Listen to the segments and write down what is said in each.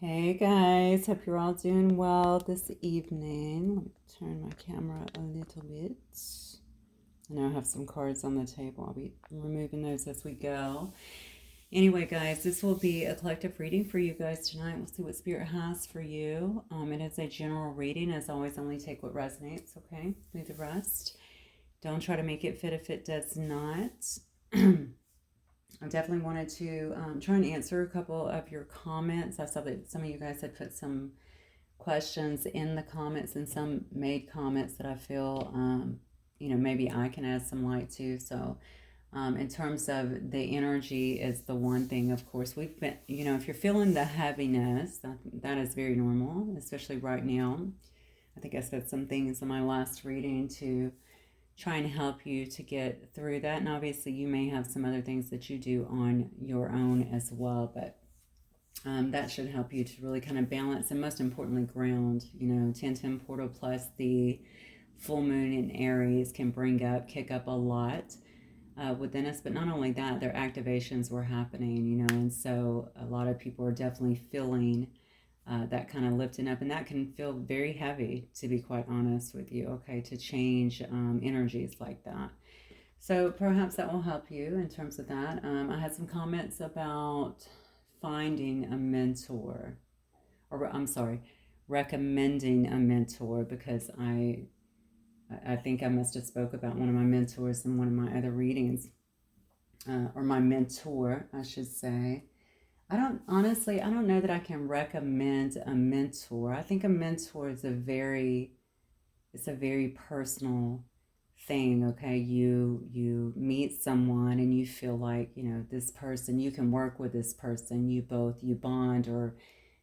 Hey guys, hope you're all doing well this evening. Let me turn my camera a little bit. I know I have some cards on the table. I'll be removing those as we go. Anyway, guys, this will be a collective reading for you guys tonight. We'll see what Spirit has for you. It is a general reading. As always, only take what resonates, okay? Leave the rest. Don't try to make it fit if it does not. I definitely wanted to try and answer a couple of your comments. I saw that some of you guys had put some questions in the comments and some made comments that I feel, maybe I can add some light to. So in terms of the energy is the one thing, of course, we've been, if you're feeling the heaviness, that is very normal, especially right now. I think I said some things in my last reading to try and help you to get through that. And obviously you may have some other things that you do on your own as well, but that should help you to really kind of balance and most importantly ground. 1010 portal plus the full moon in Aries can kick up a lot within us. But not only that, their activations were happening, and so a lot of people are definitely feeling that kind of lifting up, and that can feel very heavy, to be quite honest with you, okay, to change energies like that. So perhaps that will help you in terms of that. I had some comments about finding a mentor, or I'm sorry, recommending a mentor, because I think I must have spoke about one of my mentors in one of my other readings, or my mentor, I should say. I don't know that I can recommend a mentor. I think a mentor is it's a very personal thing, okay? You meet someone and you feel like, this person, you can work with this person, you bond, or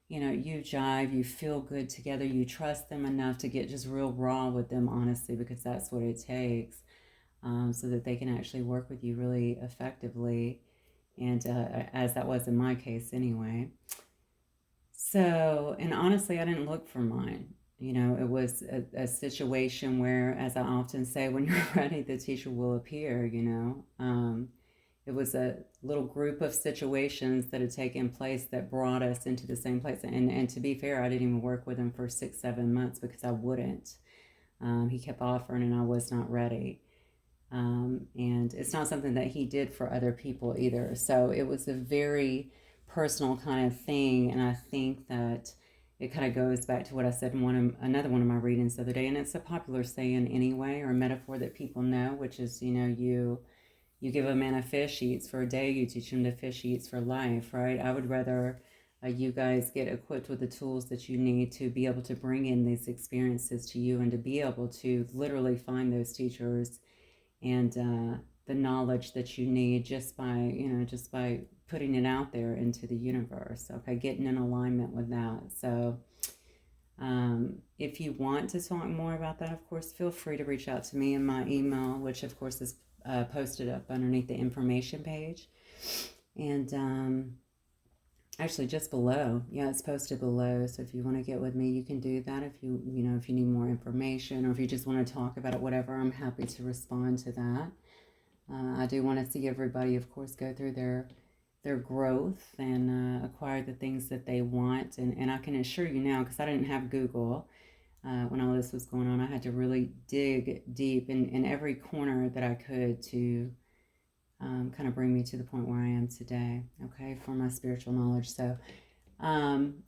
you jive, you feel good together, you trust them enough to get just real raw with them, honestly, because that's what it takes, so that they can actually work with you really effectively. And as that was in my case anyway. So, and honestly, I didn't look for mine. It was a situation where, as I often say, when you're ready, the teacher will appear. It was a little group of situations that had taken place that brought us into the same place. And to be fair, I didn't even work with him for 6-7 months because I wouldn't. He kept offering and I was not ready. And it's not something that he did for other people either. So it was a very personal kind of thing. And I think that it kind of goes back to what I said in another one of my readings the other day. And it's a popular saying anyway, or a metaphor that people know, which is, you give a man a fish, he eats for a day, you teach him to fish, he eats for life, right? I would rather you guys get equipped with the tools that you need to be able to bring in these experiences to you, and to be able to literally find those teachers and the knowledge that you need just by putting it out there into the universe, okay, getting in alignment with that. So if you want to talk more about that, of course, feel free to reach out to me in my email, which of course is posted up underneath the information page, and actually just below. Yeah, it's posted below. So if you want to get with me, you can do that. If you need more information, or if you just want to talk about it, whatever, I'm happy to respond to that. I do want to see everybody, of course, go through their growth and acquire the things that they want. And I can assure you now, because I didn't have Google when all this was going on, I had to really dig deep in every corner that I could to kind of bring me to the point where I am today, okay, for my spiritual knowledge. So,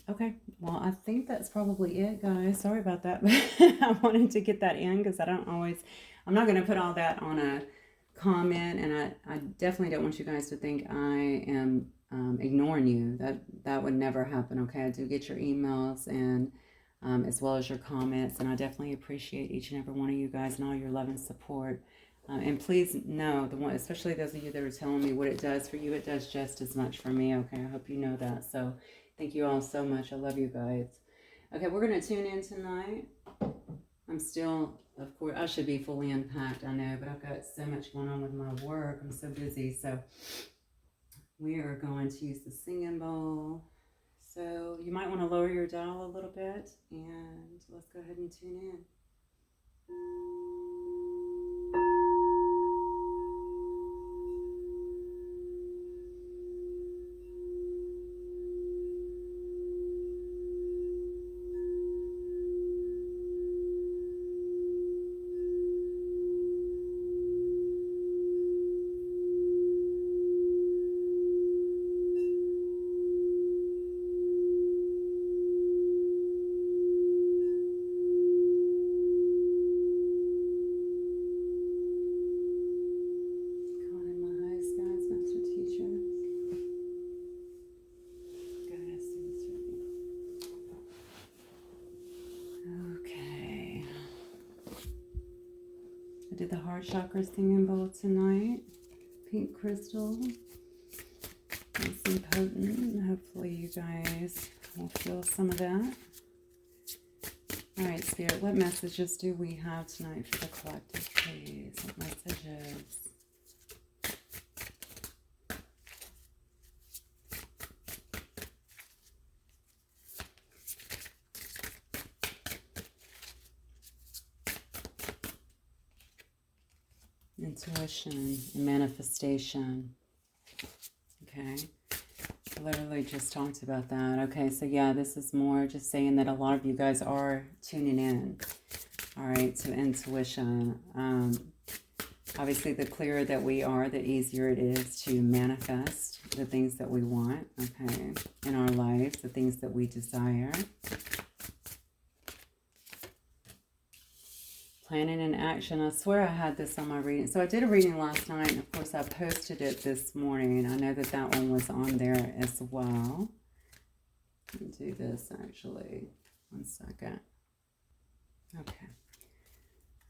okay, well, I think that's probably it, guys. Sorry about that, but I wanted to get that in because I'm not going to put all that on a comment, and I definitely don't want you guys to think I am ignoring you. That would never happen, okay? I do get your emails and as well as your comments, and I definitely appreciate each and every one of you guys and all your love and support. And please know, especially those of you that are telling me what it does for you, it does just as much for me, okay? I hope you know that. So thank you all so much. I love you guys. Okay, we're going to tune in tonight. I'm still, of course, I should be fully unpacked, I know, but I've got so much going on with my work. I'm so busy. So we are going to use the singing bowl. So you might want to lower your dial a little bit, and let's go ahead and tune in. did the heart chakra singing bowl tonight. Pink crystal. Nice and potent. Hopefully you guys will feel some of that. All right, Spirit, what messages do we have tonight for the collective, please? What messages? Intuition and manifestation. Okay. I literally just talked about that. Okay, so yeah, this is more just saying that a lot of you guys are tuning in. All right, to intuition. Obviously, the clearer that we are, the easier it is to manifest the things that we want, okay, in our lives, the things that we desire. Planning and action. I swear I had this on my reading. So I did a reading last night, and of course I posted it this morning. I know that that one was on there as well. Let me do this actually. 1 second. Okay.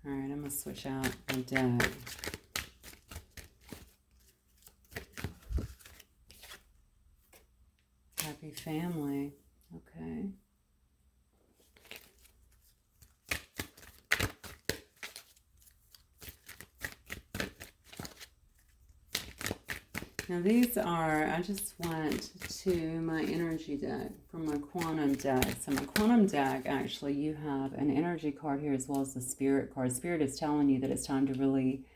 All right, I'm going to switch out my deck. Happy family. Okay. Now these are, I just went to my energy deck from my quantum deck. So my quantum deck, actually, you have an energy card here as well as the spirit card. Spirit is telling you that it's time to really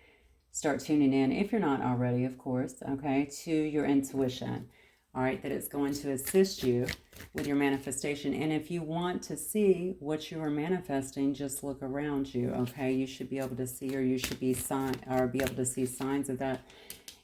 start tuning in, if you're not already, of course, okay, to your intuition. All right, that it's going to assist you with your manifestation. And if you want to see what you are manifesting, just look around you, okay? You should be able to see, or you should be be able to see signs of that.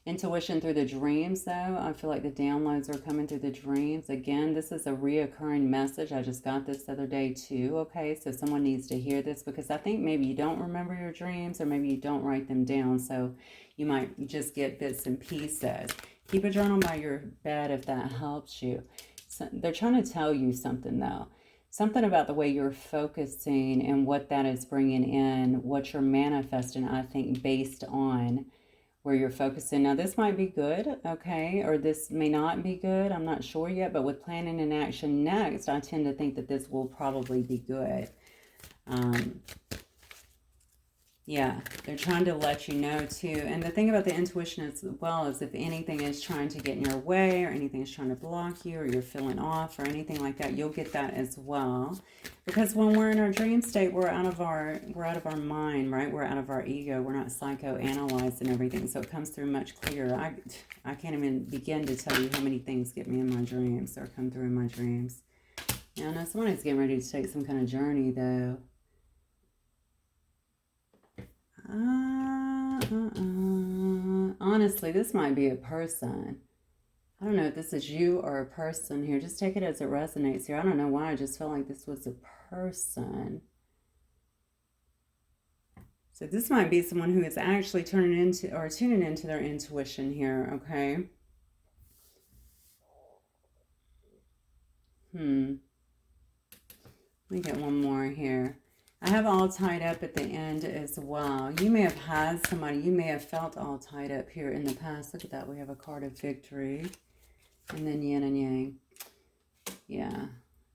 Intuition through the dreams, though. I feel like the downloads are coming through the dreams. Again, this is a reoccurring message. I just got this the other day, too, okay? So someone needs to hear this, because I think maybe you don't remember your dreams, or maybe you don't write them down, so you might just get bits and pieces. Keep a journal by your bed if that helps you. So they're trying to tell you something, though. Something about the way you're focusing and what that is bringing in, what you're manifesting, I think, based on where you're focusing. Now, this might be good, okay, or this may not be good. I'm not sure yet, but with planning and action next, I tend to think that this will probably be good. Yeah, they're trying to let you know, too. And the thing about the intuition as well is if anything is trying to get in your way, or anything is trying to block you, or you're feeling off, or anything like that, you'll get that as well. Because when we're in our dream state, we're out of our mind, right? We're out of our ego. We're not psychoanalyzing everything, so it comes through much clearer. I can't even begin to tell you how many things get me in my dreams, or come through in my dreams. Now, I know someone is getting ready to take some kind of journey, though. Honestly, this might be a person. I don't know if this is you or a person here. Just take it as it resonates here. I don't know why. I just felt like this was a person. So this might be someone who is actually tuning into their intuition here, okay? Let me get one more here. I have all tied up at the end as well. You may have had somebody, you may have felt all tied up here in the past. Look at that. We have a card of victory. And then yin and yang. Yeah.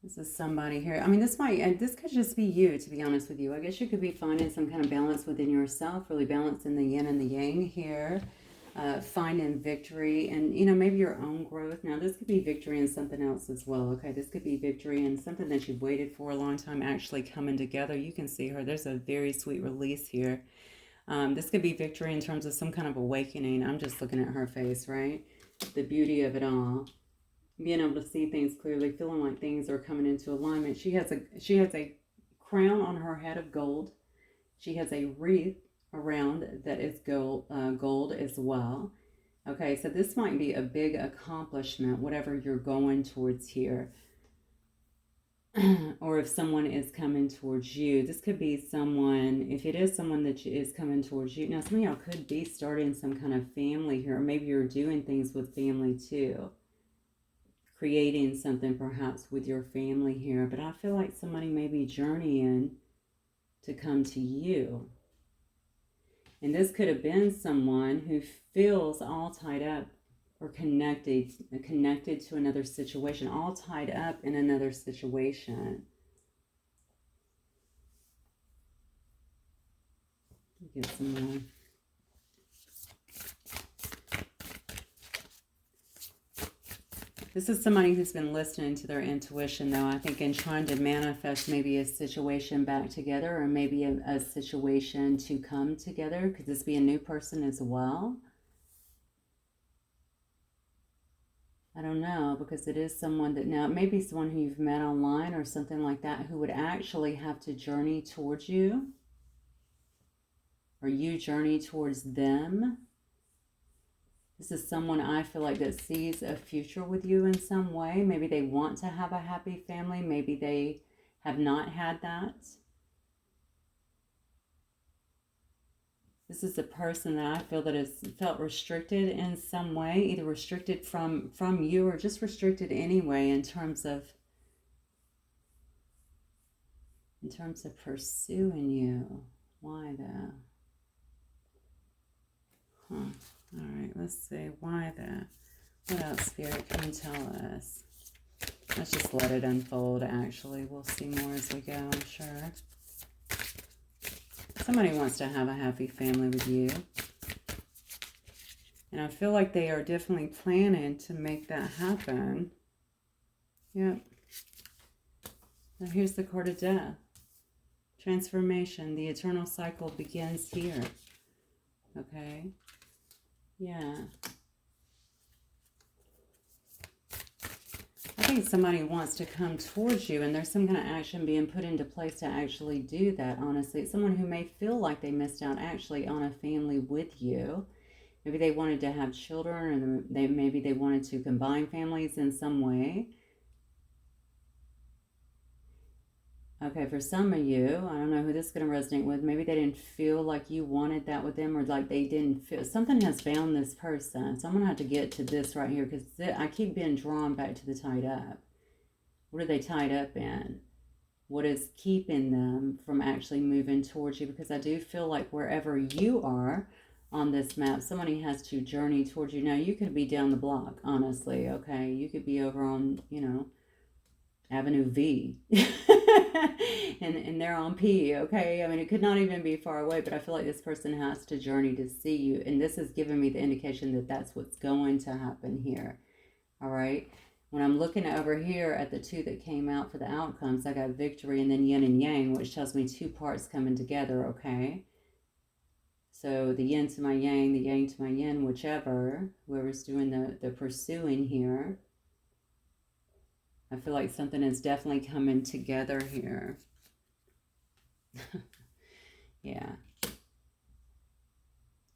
This is somebody here. I mean, this could just be you, to be honest with you. I guess you could be finding some kind of balance within yourself, really balancing the yin and the yang here. Finding victory and, you know, maybe your own growth. Now, this could be victory in something else as well, okay? This could be victory in something that you've waited for a long time actually coming together. You can see her. There's a very sweet release here. This could be victory in terms of some kind of awakening. I'm just looking at her face, right? The beauty of it all. Being able to see things clearly, feeling like things are coming into alignment. She has a crown on her head of gold. She has a wreath around that is gold as well. Okay, so this might be a big accomplishment, whatever you're going towards here. Or if someone is coming towards you, this could be someone, if it is someone that is coming towards you. Now, some of y'all could be starting some kind of family here, or maybe you're doing things with family too. Creating something perhaps with your family here, but I feel like somebody may be journeying to come to you. And this could have been someone who feels all tied up or connected to another situation, all tied up in another situation. Get some more. This is somebody who's been listening to their intuition, though, I think, in trying to manifest maybe a situation back together, or maybe a situation to come together. Could this be a new person as well? I don't know, because it is someone that, now it may be someone who you've met online or something like that, who would actually have to journey towards you, or you journey towards them. This is someone I feel like that sees a future with you in some way. Maybe they want to have a happy family. Maybe they have not had that. This is a person that I feel that has felt restricted in some way, either restricted from you or just restricted anyway in terms of pursuing you. Why though? All right, let's see. Why that? What else, Spirit, can you tell us? Let's just let it unfold, actually. We'll see more as we go, I'm sure. Somebody wants to have a happy family with you. And I feel like they are definitely planning to make that happen. Yep. Now here's the card of death. Transformation. The eternal cycle begins here. Okay. Yeah. I think somebody wants to come towards you, and there's some kind of action being put into place to actually do that, honestly. It's someone who may feel like they missed out actually on a family with you. Maybe they wanted to have children, or maybe they wanted to combine families in some way. Okay, for some of you, I don't know who this is going to resonate with. Maybe they didn't feel like you wanted that with them, or like they didn't feel, something has found this person. So I'm going to have to get to this right here, because I keep being drawn back to the tied up. What are they tied up in? What is keeping them from actually moving towards you? Because I do feel like wherever you are on this map, somebody has to journey towards you. Now, you could be down the block, honestly, okay? You could be over on, you know, Avenue V. and they're on P, okay? I mean, it could not even be far away, but I feel like this person has to journey to see you. And this is giving me the indication that that's what's going to happen here, all right? When I'm looking over here at the two that came out for the outcomes, I got victory and then yin and yang, which tells me two parts coming together, okay? So the yin to my yang, the yang to my yin, whichever, whoever's doing the pursuing here. I feel like something is definitely coming together here. Yeah.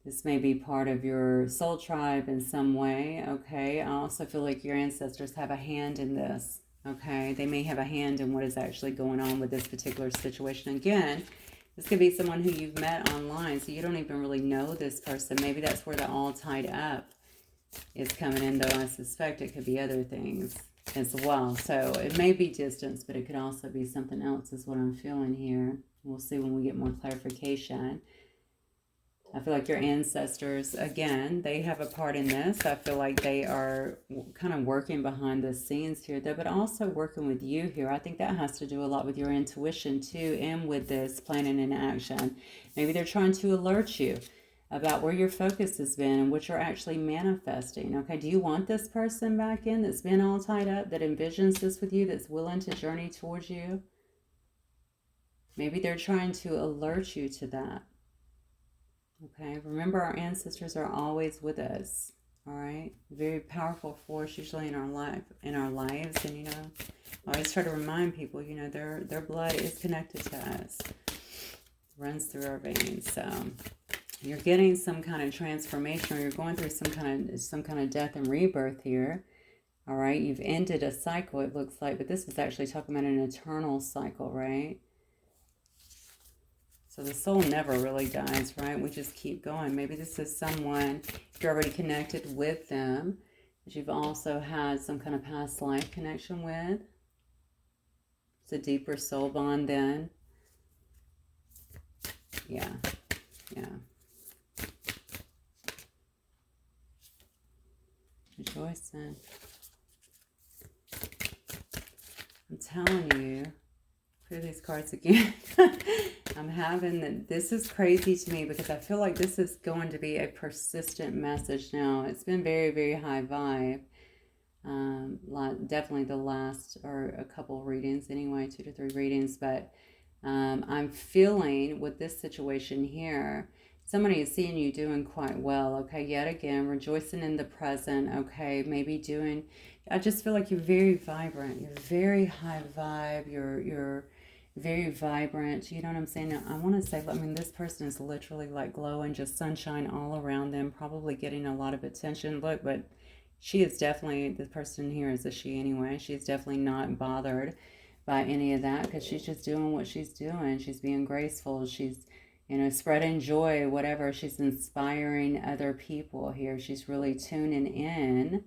This may be part of your soul tribe in some way, okay? I also feel like your ancestors have a hand in this, okay? They may have a hand in what is actually going on with this particular situation. Again, this could be someone who you've met online, so you don't even really know this person. Maybe that's where the all tied up is coming in, though I suspect it could be other things as well. So it may be distance, but it could also be something else is what I'm feeling here. We'll see when we get more clarification. I feel like your ancestors, again, they have a part in this. I feel like they are kind of working behind the scenes here, though, but also working with you here. I think that has to do a lot with your intuition, too, and with this planning and action. Maybe they're trying to alert you about where your focus has been and what you're actually manifesting. Okay, do you want this person back in that's been all tied up, that envisions this with you, that's willing to journey towards you? Maybe they're trying to alert you to that. Okay, remember our ancestors are always with us. All right, very powerful force usually in our lives, and you know, I always try to remind people, you know, their blood is connected to us. It runs through our veins. So you're getting some kind of transformation, or you're going through some kind of death and rebirth here. All right, you've ended a cycle, it looks like, but this is actually talking about an eternal cycle, right? So the soul never really dies, right? We just keep going. Maybe this is someone, if you're already connected with them, that you've also had some kind of past life connection with. It's a deeper soul bond then. Yeah, yeah. Rejoicing. I'm telling you, clear these cards again. I'm having that. This is crazy to me because I feel like this is going to be a persistent message now. It's been very, very high vibe. Definitely the last, or a couple readings anyway, 2 to 3 readings, but I'm feeling with this situation here, somebody is seeing you doing quite well, okay? Yet again, rejoicing in the present, okay? Maybe doing, I just feel like you're very vibrant. You're very high vibe. You're very vibrant. You know what I'm saying? Now, I want to say, I mean, this person is literally like glowing, just sunshine all around them, probably getting a lot of attention. Look, but she is definitely, the person here is a she anyway. She's definitely not bothered by any of that because she's just doing what she's doing. She's being graceful. She's, you know, spreading joy, whatever. She's inspiring other people here. She's really tuning in.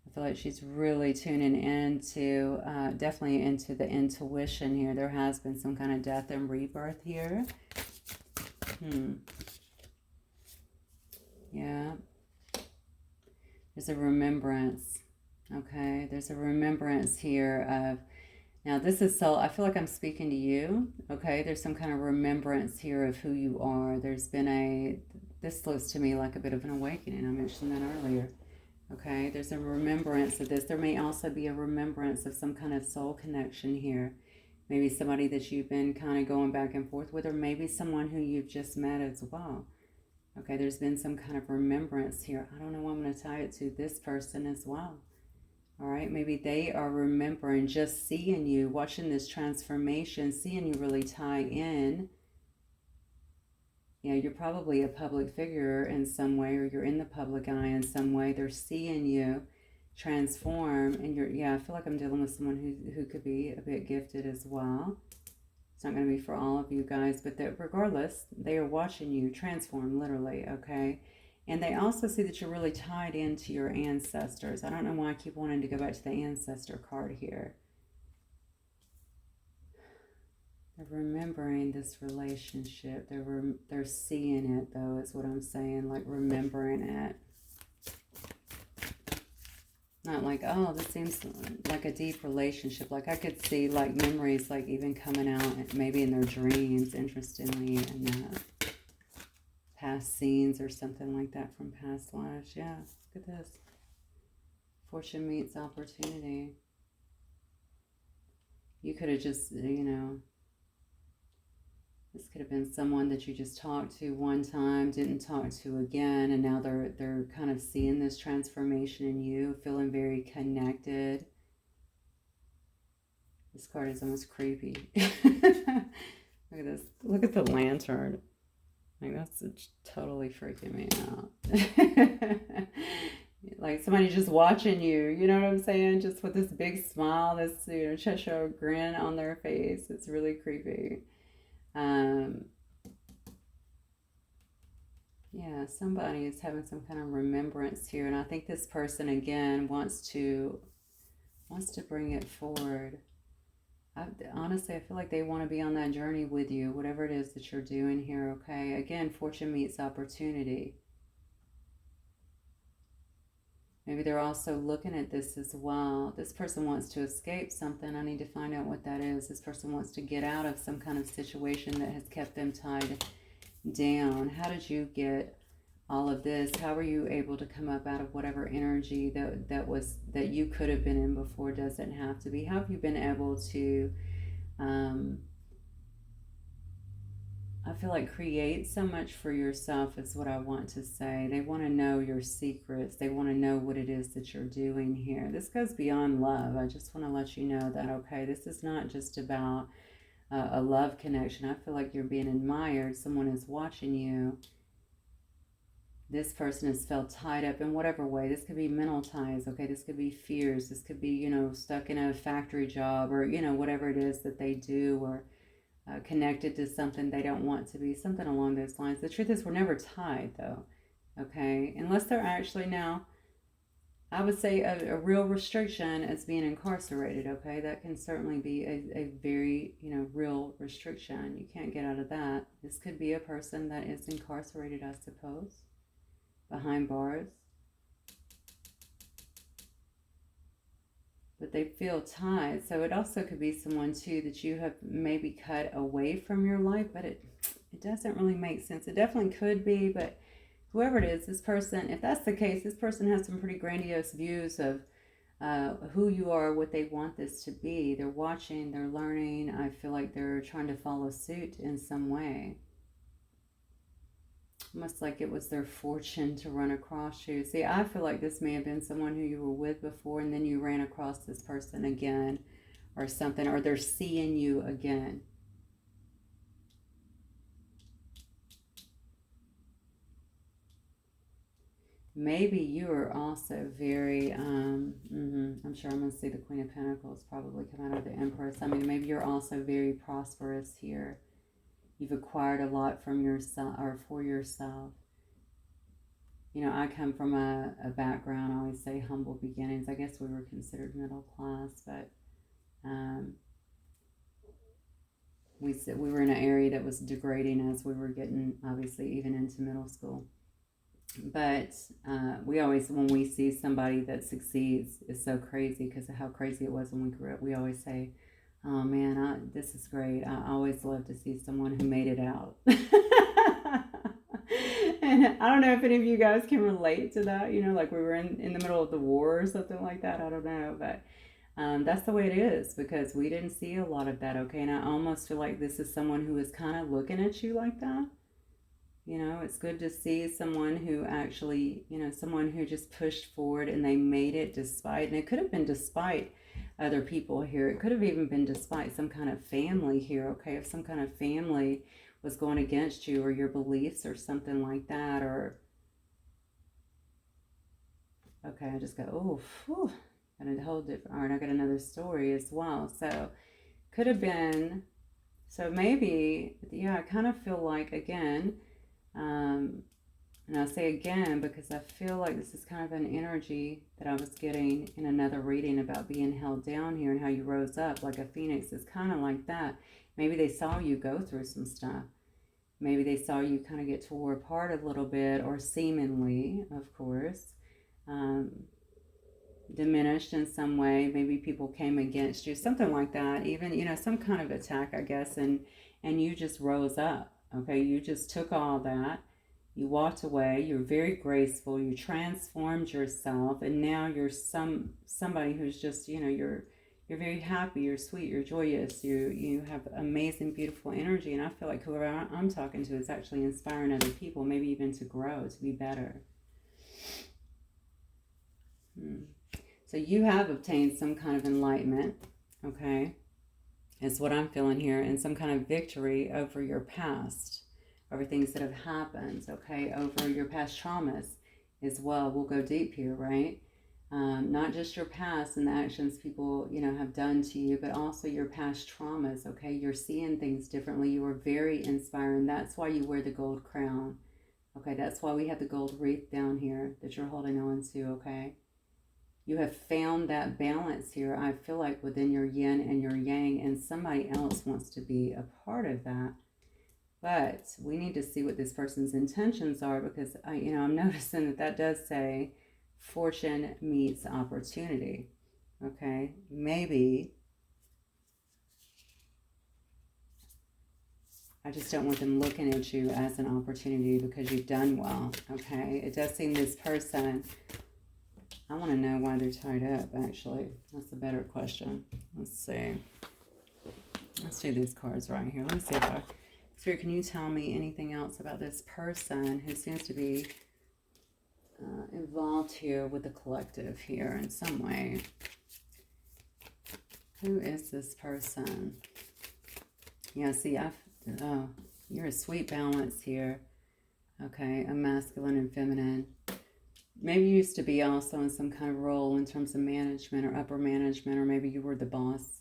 I feel like she's really tuning into, definitely into the intuition here. There has been some kind of death and rebirth here. Yeah. There's a remembrance. Okay. There's a remembrance here of, now this is so, I feel like I'm speaking to you. Okay. There's some kind of remembrance here of who you are. There's been this looks to me like a bit of an awakening. I mentioned that earlier. Okay. There's a remembrance of this. There may also be a remembrance of some kind of soul connection here. Maybe somebody that you've been kind of going back and forth with, or maybe someone who you've just met as well. Okay, there's been some kind of remembrance here. I don't know why I'm going to tie it to this person as well. All right, maybe they are remembering, just seeing you, watching this transformation, seeing you really tie in. Yeah, you're probably a public figure in some way, or you're in the public eye in some way. They're seeing you transform, and I feel like I'm dealing with someone who could be a bit gifted as well. It's not going to be for all of you guys, but regardless, they are watching you transform, literally, okay? And they also see that you're really tied into your ancestors. I don't know why I keep wanting to go back to the ancestor card here. They're remembering this relationship. They're seeing it, though, is what I'm saying, like remembering it. Not like, oh, this seems like a deep relationship. Like I could see like memories like even coming out maybe in their dreams, interestingly, and past scenes or something like that from past lives. Yeah, look at this. Fortune meets opportunity. You could have just, you know, this could have been someone that you just talked to one time, didn't talk to again, and now they're kind of seeing this transformation in you, feeling very connected. This card is almost creepy. Look at this. Look at the lantern. Like that's totally freaking me out. Like somebody just watching you, you know what I'm saying? Just with this big smile, this, you know, Cheshire grin on their face. It's really creepy. Yeah, somebody is having some kind of remembrance here, and I think this person again wants to bring it forward. Honestly, I feel like they want to be on that journey with you, whatever it is that you're doing here, okay? Again, fortune meets opportunity. Maybe they're also looking at this as well. This person wants to escape something. I need to find out what that is. This person wants to get out of some kind of situation that has kept them tied down. How did you get all of this? How were you able to come up out of whatever energy that you could have been in before? Doesn't have to be. How have you been able to I feel like create so much for yourself is what I want to say. They want to know your secrets. They want to know what it is that you're doing here. This goes beyond love. I just want to let you know that, okay, this is not just about a love connection. I feel like you're being admired. Someone is watching you. This person has felt tied up in whatever way. This could be mental ties, okay? This could be fears. This could be, you know, stuck in a factory job, or, you know, whatever it is that they do, or connected to something they don't want to be, something along those lines. The truth is we're never tied, though, okay? Unless they're actually, now, I would say a real restriction is being incarcerated, okay? That can certainly be a very, you know, real restriction. You can't get out of that. This could be a person that is incarcerated, I suppose. behind bars. But they feel tied. So it also could be someone too that you have maybe cut away from your life, but it doesn't really make sense. It definitely could be, but whoever it is, this person, if that's the case, this person has some pretty grandiose views of who you are, what they want this to be. They're watching, they're learning. I feel like they're trying to follow suit in some way. Almost like it was their fortune to run across you. See, I feel like this may have been someone who you were with before, and then you ran across this person again or something, or they're seeing you again. Maybe you are also very, I'm sure I'm going to see the Queen of Pentacles probably come out of the Empress. I mean, maybe you're also very prosperous here. You've acquired a lot from yourself or for yourself. You know, I come from a background, I always say humble beginnings. I guess we were considered middle class, but we were in an area that was degrading as we were getting, obviously, even into middle school. But we always, when we see somebody that succeeds, it's so crazy because of how crazy it was when we grew up. We always say, oh man, this is great. I always love to see someone who made it out. And I don't know if any of you guys can relate to that, you know, like we were in the middle of the war or something like that. I don't know, but that's the way it is because we didn't see a lot of that, okay? And I almost feel like this is someone who is kind of looking at you like that. You know, it's good to see someone who actually, you know, someone who just pushed forward and they made it despite, and it could have been despite other people here. It could have even been despite some kind of family here, okay? If some kind of family was going against you or your beliefs or something like that, or, okay, I just got, oh, whew, got a whole different, all right, I got another story as well. So, could have been, so maybe, yeah, I kind of feel like, again, and I say again because I feel like this is kind of an energy that I was getting in another reading about being held down here and how you rose up like a phoenix. Is kind of like that. Maybe they saw you go through some stuff. Maybe they saw you kind of get tore apart a little bit, or seemingly, of course, diminished in some way. Maybe people came against you, something like that. Even, you know, some kind of attack, I guess, and you just rose up. Okay, you just took all that. You walked away. You're very graceful. You transformed yourself, and now you're somebody who's just, you know, you're very happy. You're sweet. You're joyous. You have amazing, beautiful energy. And I feel like whoever I'm talking to is actually inspiring other people, maybe even to grow, to be better. So you have obtained some kind of enlightenment. Okay, is what I'm feeling here, and some kind of victory over your past. Over things that have happened, okay, over your past traumas as well. We'll go deep here, right? Not just your past and the actions people, you know, have done to you, but also your past traumas, okay? You're seeing things differently. You are very inspiring. That's why you wear the gold crown, okay? That's why we have the gold wreath down here that you're holding on to, okay? You have found that balance here, I feel like, within your yin and your yang, and somebody else wants to be a part of that. But we need to see what this person's intentions are, because I'm noticing that does say fortune meets opportunity. Okay, maybe I just don't want them looking at you as an opportunity because you've done well. Okay, it does seem this person, I want to know why they're tied up, actually. That's a better question. Let's see. Let's do these cards right here. Let's see if Spirit, can you tell me anything else about this person who seems to be involved here with the collective here in some way? Who is this person? Yeah, see, you're a sweet balance here. Okay, a masculine and feminine. Maybe you used to be also in some kind of role in terms of management or upper management, or maybe you were the boss.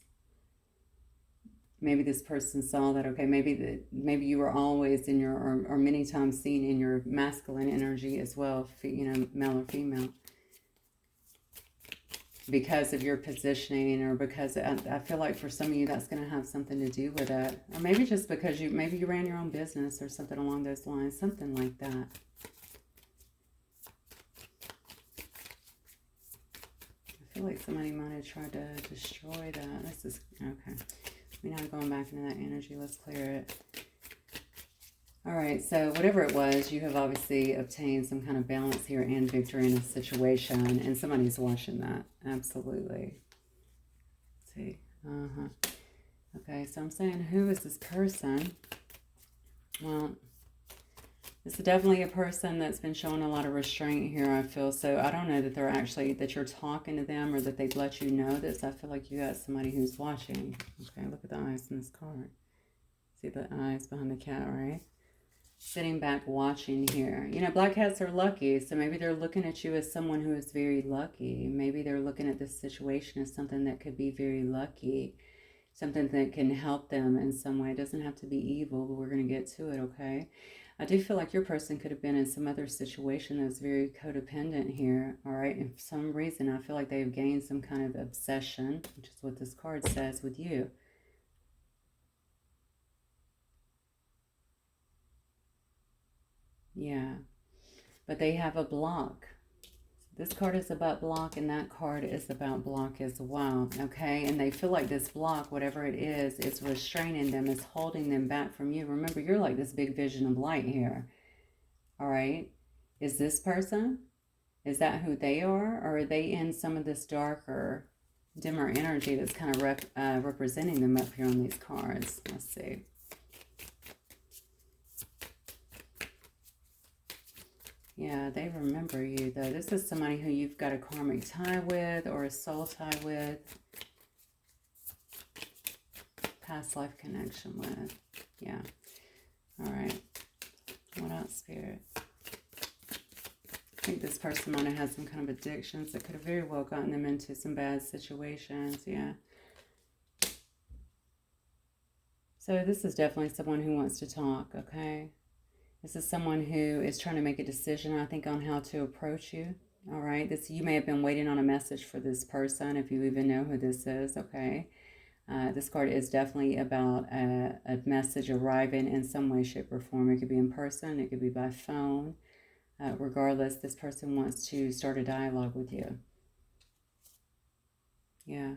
Maybe this person saw that, okay, maybe you were always in your, or many times seen in your masculine energy as well, you know, male or female. Because of your positioning, or because I feel like for some of you that's going to have something to do with it. Or maybe just because maybe you ran your own business or something along those lines, something like that. feel like somebody might have tried to destroy that. This is, okay. We're not going back into that energy. Let's clear it. All right, so whatever it was, you have obviously obtained some kind of balance here and victory in a situation, and somebody's watching that. Absolutely. Let's see. Okay, so I'm saying, who is this person? Well, this is definitely a person that's been showing a lot of restraint here, I feel. So I don't know that they're actually, that you're talking to them or that they've let you know this. I feel like you got somebody who's watching. Okay, look at the eyes in this card. See the eyes behind the cat, right? Sitting back watching here. You know, black cats are lucky. So maybe they're looking at you as someone who is very lucky. Maybe they're looking at this situation as something that could be very lucky. Something that can help them in some way. It doesn't have to be evil, but we're going to get to it, okay? I do feel like your person could have been in some other situation that's very codependent here, all right? And for some reason, I feel like they've gained some kind of obsession, which is what this card says, with you. Yeah, but they have a block. This card is about block, and that card is about block as well, okay? And they feel like this block, whatever it is restraining them, is holding them back from you. Remember, you're like this big vision of light here, all right? Is this person, is that who they are? Or are they in some of this darker, dimmer energy that's kind of representing them up here on these cards? Let's see. Yeah, they remember you, though. This is somebody who you've got a karmic tie with or a soul tie with. Past life connection with. Yeah. All right. What else, Spirit? I think this person might have had some kind of addictions that could have very well gotten them into some bad situations. Yeah. So this is definitely someone who wants to talk, okay? This is someone who is trying to make a decision, I think, on how to approach you. All right. You may have been waiting on a message for this person, if you even know who this is. Okay. This card is definitely about a message arriving in some way, shape, or form. It could be in person. It could be by phone. Regardless, this person wants to start a dialogue with you. Yeah.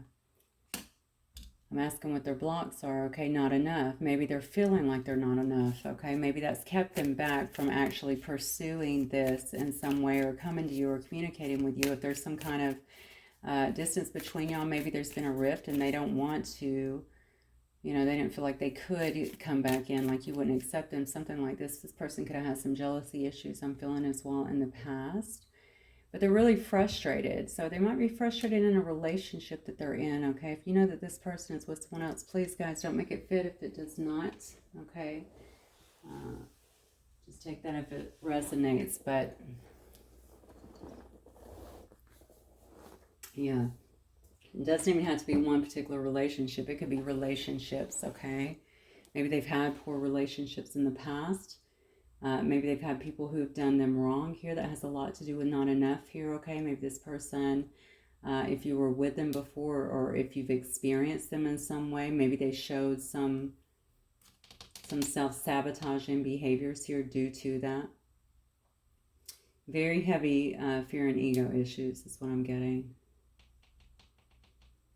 I'm asking what their blocks are. Okay, not enough. Maybe they're feeling like they're not enough. Okay, maybe that's kept them back from actually pursuing this in some way, or coming to you or communicating with you. If there's some kind of distance between y'all, maybe there's been a rift and they don't want to, you know, they didn't feel like they could come back in, like you wouldn't accept them, something like this. This person could have had some jealousy issues, I'm feeling, as well, in the past. But they're really frustrated. So they might be frustrated in a relationship that they're in, okay? If you know that this person is with someone else, please, guys, don't make it fit if it does not, okay? Just take that if it resonates. But, yeah. It doesn't even have to be one particular relationship. It could be relationships, okay? Maybe they've had poor relationships in the past. Maybe they've had people who've done them wrong here. That has a lot to do with not enough here, okay? Maybe this person, if you were with them before, or if you've experienced them in some way, maybe they showed some self-sabotaging behaviors here due to that. Very heavy fear and ego issues is what I'm getting.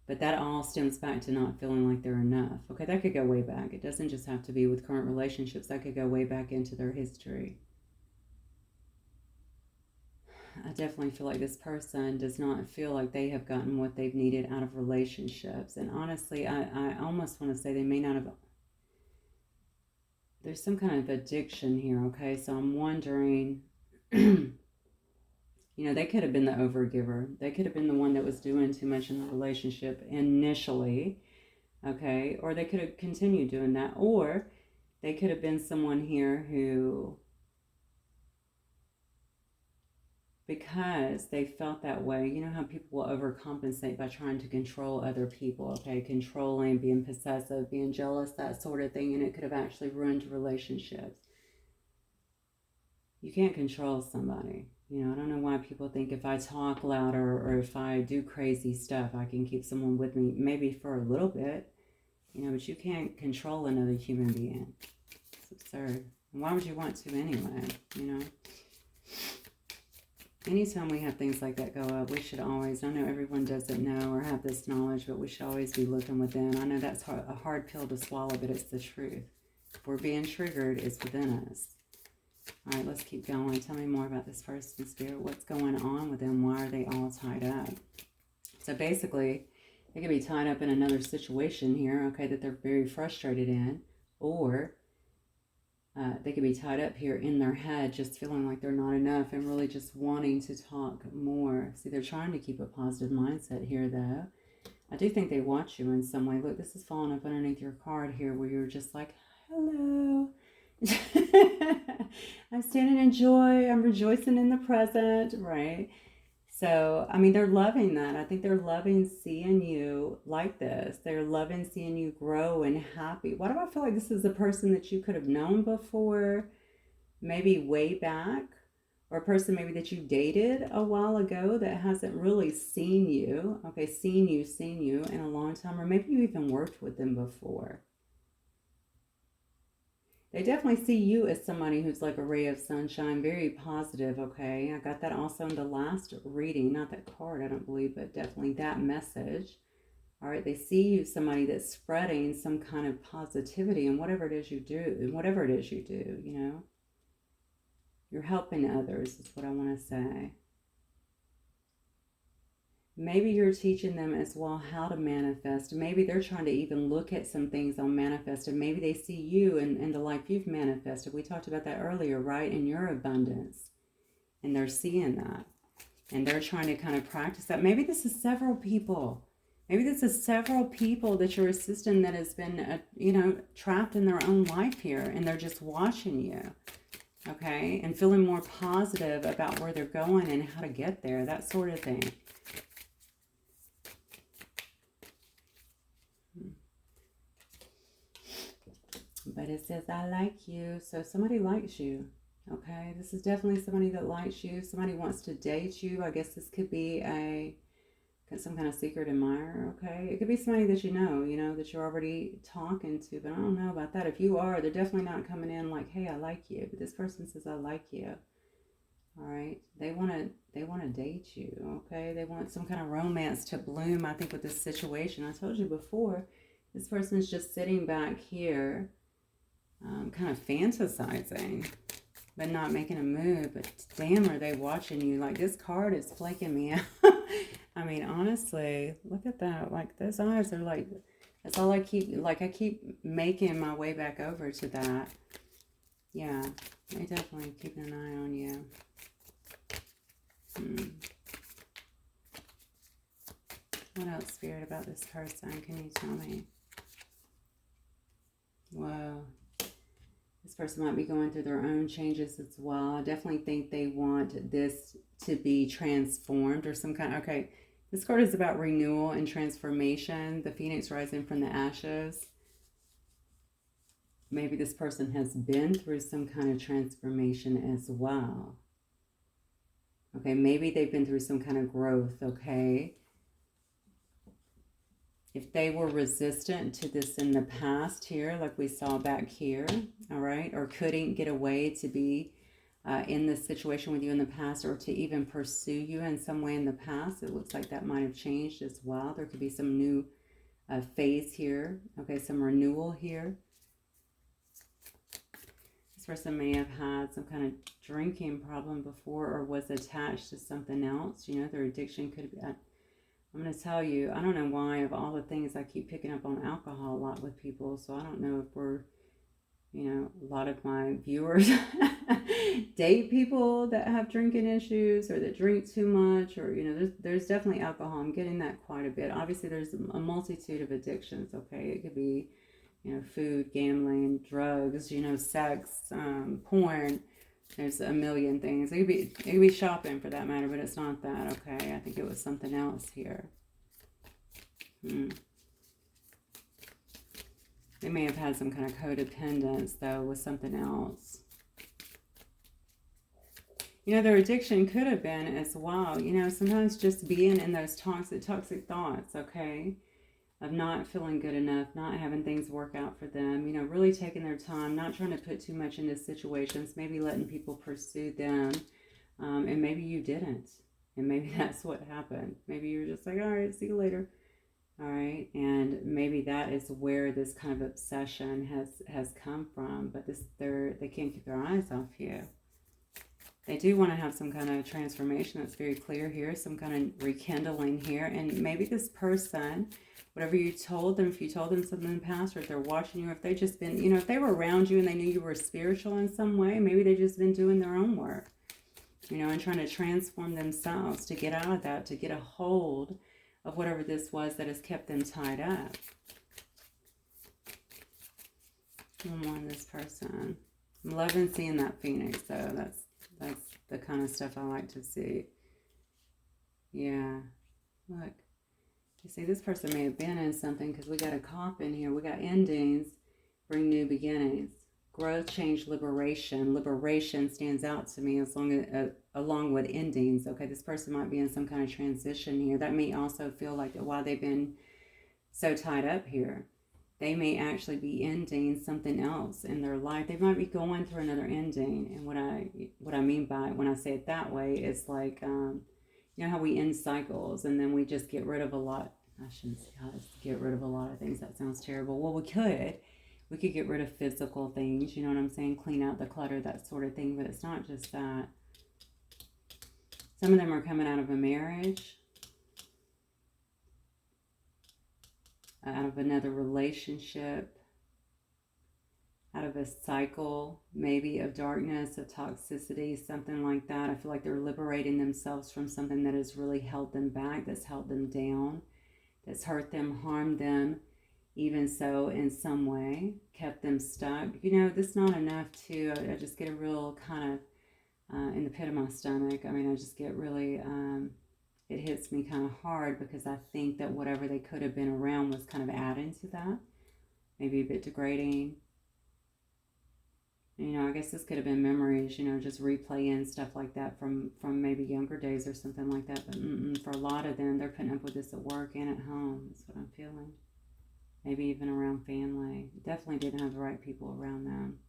But that all stems back to not feeling like they're enough. Okay, that could go way back. It doesn't just have to be with current relationships. That could go way back into their history. I definitely feel like this person does not feel like they have gotten what they've needed out of relationships. And honestly, I almost want to say they may not have. There's some kind of addiction here, okay? So I'm wondering... You know, they could have been the overgiver. They could have been the one that was doing too much in the relationship initially, okay? Or they could have continued doing that. Or they could have been someone here who, because they felt that way, you know how people will overcompensate by trying to control other people, okay? Controlling, being possessive, being jealous, that sort of thing. And it could have actually ruined relationships. You can't control somebody. You know, I don't know why people think if I talk louder or if I do crazy stuff, I can keep someone with me, maybe for a little bit, you know, but you can't control another human being. It's absurd. And why would you want to anyway, you know? Anytime we have things like that go up, we should always, I know everyone doesn't know or have this knowledge, but we should always be looking within. I know that's a hard pill to swallow, but it's the truth. If we're being triggered, it's within us. All right, let's keep going. Tell me more about this person, Spirit. What's going on with them? Why are they all tied up? So basically, they could be tied up in another situation here, okay, that they're very frustrated in, or they could be tied up here in their head, just feeling like they're not enough and really just wanting to talk more. See, they're trying to keep a positive mindset here, though. I do think they watch you in some way. Look, this is falling up underneath your card here where you're just like, hello. I'm standing in joy. I'm rejoicing in the present, right? So, I mean, they're loving that. I think they're loving seeing you like this. They're loving seeing you grow and happy. Why do I feel like this is a person that you could have known before, maybe way back, or a person maybe that you dated a while ago that hasn't really seen you, okay, seen you in a long time, or maybe you even worked with them before. They definitely see you as somebody who's like a ray of sunshine, very positive, okay? I got that also in the last reading, not that card, I don't believe, but definitely that message. All right, they see you somebody that's spreading some kind of positivity in whatever it is you do, you know? You're helping others is what I want to say. Maybe you're teaching them as well how to manifest. Maybe they're trying to even look at some things on manifest, and maybe they see you in the life you've manifested. We talked about that earlier, right? In your abundance. And they're seeing that. And they're trying to kind of practice that. Maybe this is several people. Maybe this is several people that you're assisting that has been, trapped in their own life here. And they're just watching you. Okay? And feeling more positive about where they're going and how to get there. That sort of thing. But it says, I like you. So somebody likes you. Okay. This is definitely somebody that likes you. Somebody wants to date you. I guess this could be some kind of secret admirer. Okay. It could be somebody that you know, that you're already talking to. But I don't know about that. If you are, they're definitely not coming in like, hey, I like you. But this person says, I like you. All right. They want to date you. Okay. They want some kind of romance to bloom, I think, with this situation. I told you before, this person's just sitting back here. Kind of fantasizing, but not making a move. But damn, are they watching you? Like, this card is flaking me out. I mean, honestly, look at that. Like, those eyes are like, that's all I keep, like, I keep making my way back over to that. Yeah, they definitely keeping an eye on you. What else, Spirit, about this person? Can you tell me? Whoa. This person might be going through their own changes as well. I definitely think they want this to be transformed or some kind. Okay, this card is about renewal and transformation. The phoenix rising from the ashes. Maybe this person has been through some kind of transformation as well. Okay, maybe they've been through some kind of growth, okay? If they were resistant to this in the past here, like we saw back here, all right, or couldn't get away to be in this situation with you in the past, or to even pursue you in some way in the past, it looks like that might have changed as well. There could be some new phase here, okay, some renewal here. This person may have had some kind of drinking problem before, or was attached to something else. You know, their addiction could be... I'm going to tell you, I don't know why, of all the things I keep picking up on alcohol a lot with people, so I don't know if we're, a lot of my viewers date people that have drinking issues or that drink too much, or, there's definitely alcohol. I'm getting that quite a bit. Obviously, there's a multitude of addictions, okay? It could be, food, gambling, drugs, sex, porn. There's a million things. It could be shopping for that matter, but it's not that, okay? I think it was something else here. They may have had some kind of codependence, though, with something else. Their addiction could have been as well. Sometimes just being in those toxic thoughts, okay? Of not feeling good enough, not having things work out for them, really taking their time, not trying to put too much into situations, maybe letting people pursue them, And maybe you didn't. And maybe that's what happened. Maybe you're just like, all right, see you later. All right. And maybe that is where this kind of obsession has come from. But they can't keep their eyes off you. They do want to have some kind of transformation that's very clear here, some kind of rekindling here. And maybe this person, whatever you told them, if you told them something in the past, or if they're watching you, if they just been, if they were around you and they knew you were spiritual in some way, maybe they just been doing their own work, and trying to transform themselves to get out of that, to get a hold of whatever this was that has kept them tied up. One more on this person. I'm loving seeing that Phoenix, though. That's the kind of stuff I like to see. Yeah. Look. You see, this person may have been in something, because we got a cop in here. We got endings, bring new beginnings. Growth, change, liberation. Liberation stands out to me along with endings. Okay, this person might be in some kind of transition here. That may also feel like while they've been so tied up here, they may actually be ending something else in their life. They might be going through another ending. And what I mean by when I say it that way is like, how we end cycles and then we just get rid of a lot. I shouldn't say get rid of a lot of things. That sounds terrible. Well, we could get rid of physical things. You know what I'm saying? Clean out the clutter, that sort of thing. But it's not just that. Some of them are coming out of a marriage, out of another relationship, out of a cycle, maybe of darkness, of toxicity, something like that. I feel like they're liberating themselves from something that has really held them back, that's held them down, that's hurt them, harmed them, even so in some way, kept them stuck. This is not enough to, I just get a real kind of in the pit of my stomach. I mean, I just get really, it hits me kind of hard, because I think that whatever they could have been around was kind of adding to that. Maybe a bit degrading. I guess this could have been memories, just replaying stuff like that from maybe younger days or something like that. But for a lot of them, they're putting up with this at work and at home. That's what I'm feeling. Maybe even around family. Definitely didn't have the right people around them.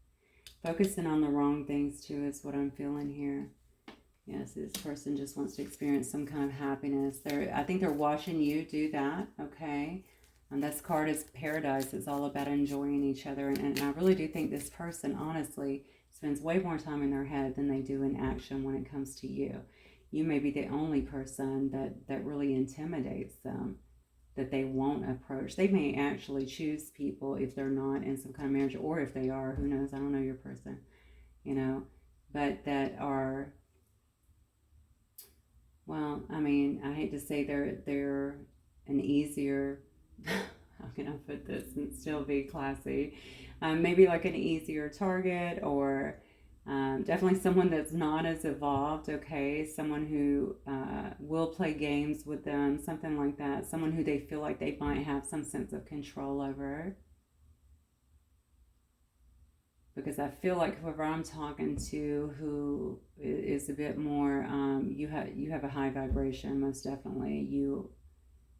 Focusing on the wrong things too is what I'm feeling here. Yes, this person just wants to experience some kind of happiness. I think they're watching you do that, okay? And this card is paradise. It's all about enjoying each other. And I really do think this person, honestly, spends way more time in their head than they do in action when it comes to you. You may be the only person that really intimidates them, that they won't approach. They may actually choose people if they're not in some kind of marriage, or if they are, who knows? I don't know your person, but that are, well, I mean, I hate to say they're an easier, how can I put this and still be classy? Maybe like an easier target, or definitely someone that's not as evolved, okay? Someone who will play games with them, something like that. Someone who they feel like they might have some sense of control over. Because I feel like whoever I'm talking to who is a bit more, you have a high vibration, most definitely.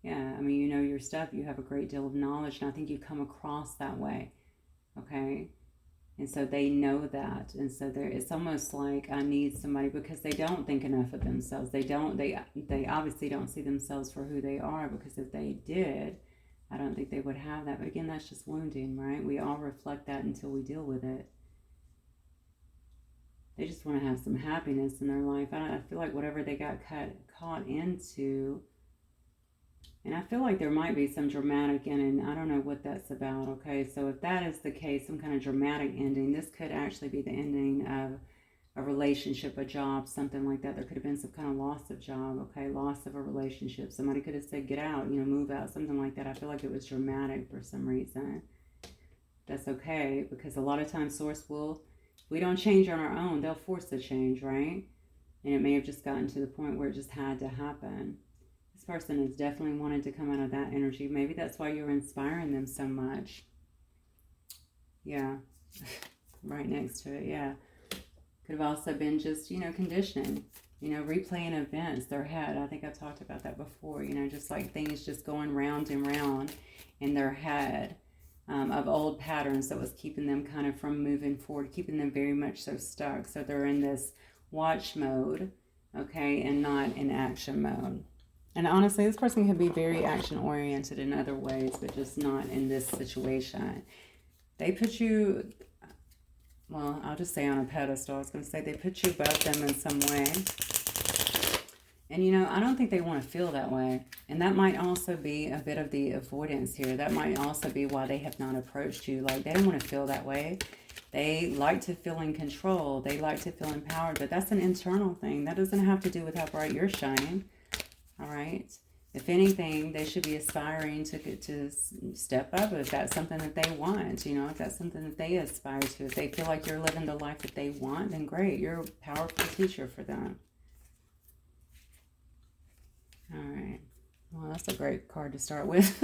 Yeah, I mean, you know your stuff. You have a great deal of knowledge, and I think you come across that way, okay? And so they know that, and so it's almost like I need somebody, because they don't think enough of themselves. They obviously don't see themselves for who they are, because if they did, I don't think they would have that. But again, that's just wounding, right? We all reflect that until we deal with it. They just want to have some happiness in their life. I feel like whatever they got caught into, and I feel like there might be some dramatic ending. I don't know what that's about, okay? So if that is the case, some kind of dramatic ending, this could actually be the ending of a relationship, a job, something like that. There could have been some kind of loss of job, okay? Loss of a relationship. Somebody could have said, get out, move out, something like that. I feel like it was dramatic for some reason. That's okay, because a lot of times Source will, if we don't change on our own, they'll force the change, right? And it may have just gotten to the point where it just had to happen. This person has definitely wanted to come out of that energy. Maybe that's why you're inspiring them so much. Yeah. Right next to it, yeah. Could have also been just, conditioning. Replaying events, their head. I think I've talked about that before. Just like things just going round and round in their head of old patterns that was keeping them kind of from moving forward, keeping them very much so stuck. So they're in this watch mode. okay, and not in action mode. And honestly, this person can be very action oriented in other ways, but just not in this situation. They put you, well, I'll just say on a pedestal. I was going to say they put you above them in some way. And, you know, I don't think they want to feel that way. And that might also be a bit of the avoidance here. That might also be why they have not approached you. Like, they don't want to feel that way. They like to feel in control. They like to feel empowered. But that's an internal thing. That doesn't have to do with how bright you're shining. All right? If anything, they should be aspiring to step up if that's something that they want. You know, if that's something that they aspire to. If they feel like you're living the life that they want, then great. You're a powerful teacher for them. All right. Well, that's a great card to start with.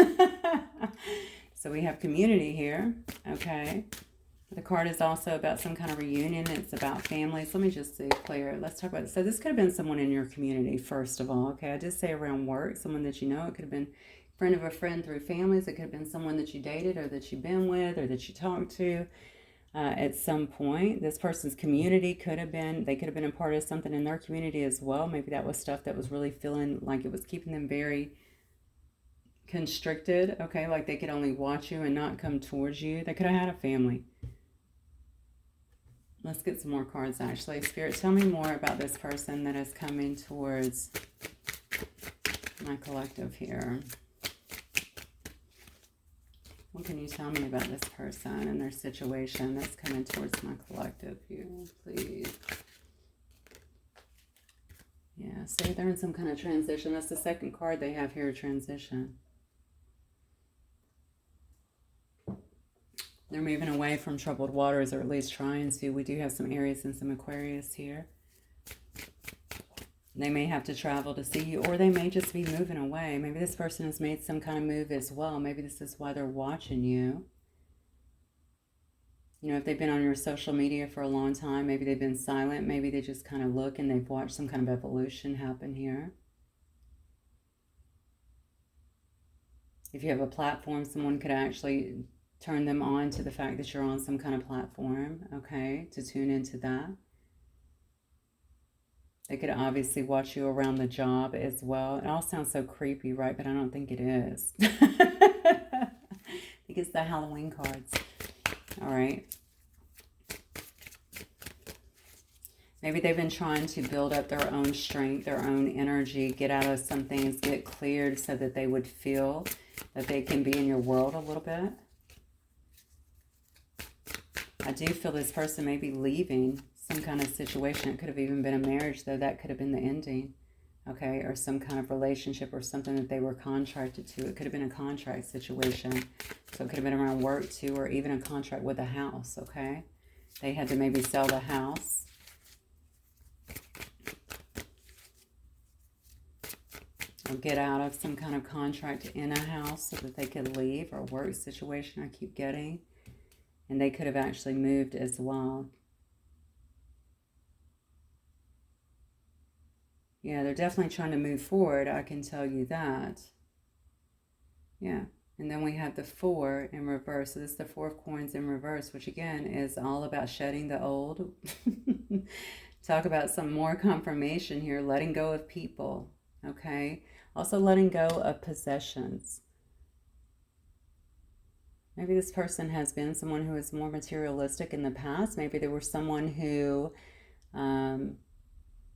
So we have community here. Okay. The card is also about some kind of reunion. It's about families. Let me just see clear. Let's talk about this. So this could have been someone in your community, first of all. Okay. I did say around work, someone that you know. It could have been a friend of a friend through families. It could have been someone that you dated or that you've been with or that you talked to. At some point, this person's community could have been, they could have been a part of something in their community as well. Maybe that was stuff that was really feeling like it was keeping them very constricted, okay, like they could only watch you and not come towards you. They could have had a family. Let's get some more cards, actually. Spirit, tell me more about this person that is coming towards my collective here. What can you tell me about this person and their situation that's coming towards my collective here, please? Yeah, so they're in some kind of transition. That's the second card they have here, transition. They're moving away from troubled waters, or at least trying to. We do have some Aries and some Aquarius here. They may have to travel to see you, or they may just be moving away. Maybe this person has made some kind of move as well. Maybe this is why they're watching you. You know, if they've been on your social media for a long time, maybe they've been silent. Maybe they just kind of look and they've watched some kind of evolution happen here. If you have a platform, someone could actually turn them on to the fact that you're on some kind of platform, okay, to tune into that. They could obviously watch you around the job as well. It all sounds so creepy, right? But I don't think it is. I think it's the Halloween cards. All right. Maybe they've been trying to build up their own strength, their own energy, get out of some things, get cleared so that they would feel that they can be in your world a little bit. I do feel this person may be leaving some kind of situation. It could have even been a marriage, though. That could have been the ending, okay? Or some kind of relationship or something that they were contracted to. It could have been a contract situation. So it could have been around work, too, or even a contract with a house, okay? They had to maybe sell the house. Or get out of some kind of contract in a house so that they could leave, or work situation I keep getting. And they could have actually moved as well. Yeah, they're definitely trying to move forward. I can tell you that. Yeah. And then we have the 4 in reverse. So this is the 4 of coins in reverse, which again is all about shedding the old. Talk about some more confirmation here. Letting go of people. Okay. Also letting go of possessions. Maybe this person has been someone who is more materialistic in the past. Maybe they were someone who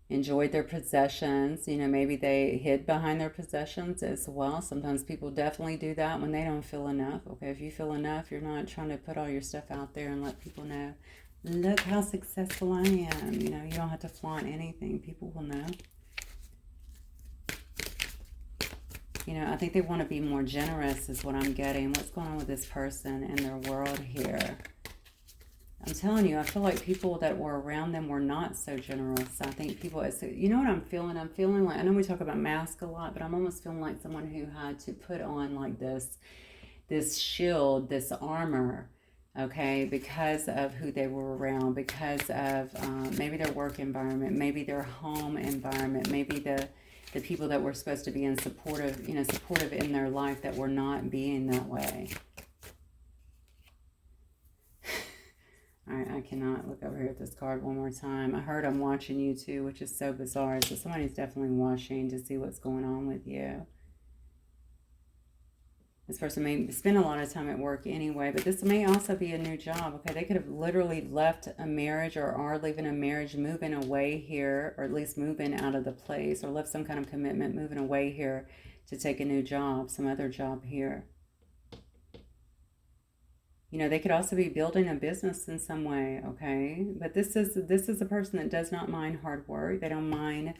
enjoyed their possessions. You know, maybe they hid behind their possessions as well. Sometimes people definitely do that when they don't feel enough. Okay, if you feel enough, you're not trying to put all your stuff out there and let people know, look how successful I am. You know, you don't have to flaunt anything. People will know. You know, I think they want to be more generous is what I'm getting. What's going on with this person and their world here? I'm telling you, I feel like people that were around them were not so generous. I think people, you know what I'm feeling? I'm feeling like, I know we talk about mask a lot, but I'm almost feeling like someone who had to put on like this shield, this armor, okay, because of who they were around, because of maybe their work environment, maybe their home environment, maybe the people that were supposed to be in supportive, you know, supportive in their life that were not being that way. All I cannot look over here at this card one more time. I heard I'm watching you too, which is so bizarre. So somebody's definitely watching to see what's going on with you. This person may spend a lot of time at work anyway, but this may also be a new job. Okay, they could have literally left a marriage or are leaving a marriage, moving away here, or at least moving out of the place, or left some kind of commitment, moving away here to take a new job, some other job here. You know, they could also be building a business in some way, okay? But this is a person that does not mind hard work. They don't mind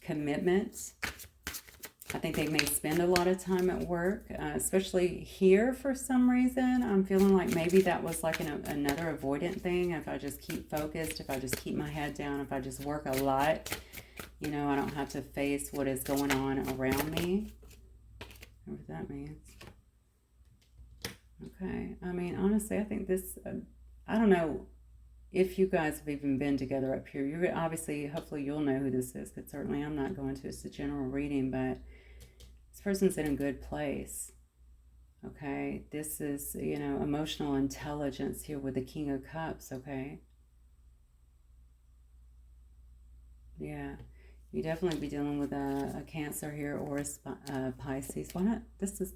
commitment. I think they may spend a lot of time at work, especially here for some reason. I'm feeling like maybe that was like another avoidant thing. If I just keep focused, if I just keep my head down, if I just work a lot, you know, I don't have to face what is going on around me. Whatever that means. Okay. I mean, honestly, I think this, I don't know if you guys have even been together up here. You're obviously, hopefully you'll know who this is, because certainly I'm not going to. It's a general reading, but this person's in a good place. Okay. This is, you know, emotional intelligence here with the King of Cups. Okay. Yeah. You definitely be dealing with a Cancer here or a Pisces. Why not? This is...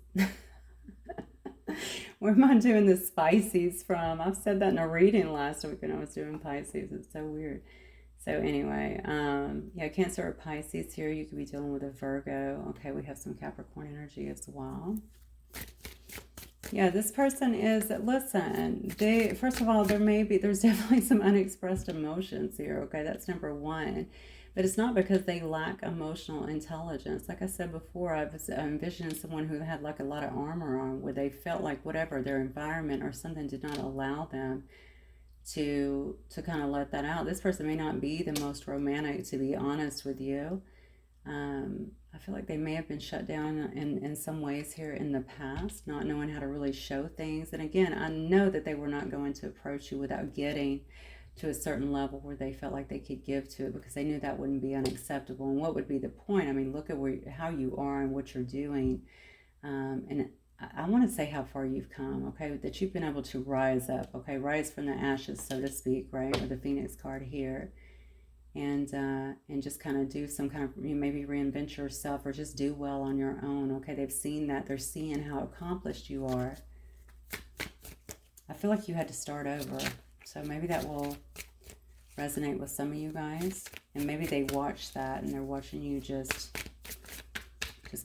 Where am I doing the Pisces from? I've said that in a reading last week when I was doing Pisces. It's so weird. So anyway, yeah, Cancer or Pisces here. You could be dealing with a Virgo. Okay, we have some Capricorn energy as well. Yeah, this person is, listen, first of all, there's definitely some unexpressed emotions here. Okay, that's number one. But it's not because they lack emotional intelligence. Like I said before, I was envisioning someone who had like a lot of armor on, where they felt like whatever, their environment or something did not allow them to kind of let that out. This person may not be the most romantic, to be honest with you. I feel like they may have been shut down in some ways here in the past, not knowing how to really show things. And again, I know that they were not going to approach you without getting to a certain level where they felt like they could give to it, because they knew that wouldn't be unacceptable. And what would be the point? I mean, look at how you are and what you're doing. And I want to say how far you've come, okay? That you've been able to rise up, okay? Rise from the ashes, so to speak, right? Or the Phoenix card here. And just kind of do some kind of, maybe reinvent yourself or just do well on your own, okay? They've seen that. They're seeing how accomplished you are. I feel like you had to start over. So maybe that will resonate with some of you guys. And maybe they watch that and they're watching you just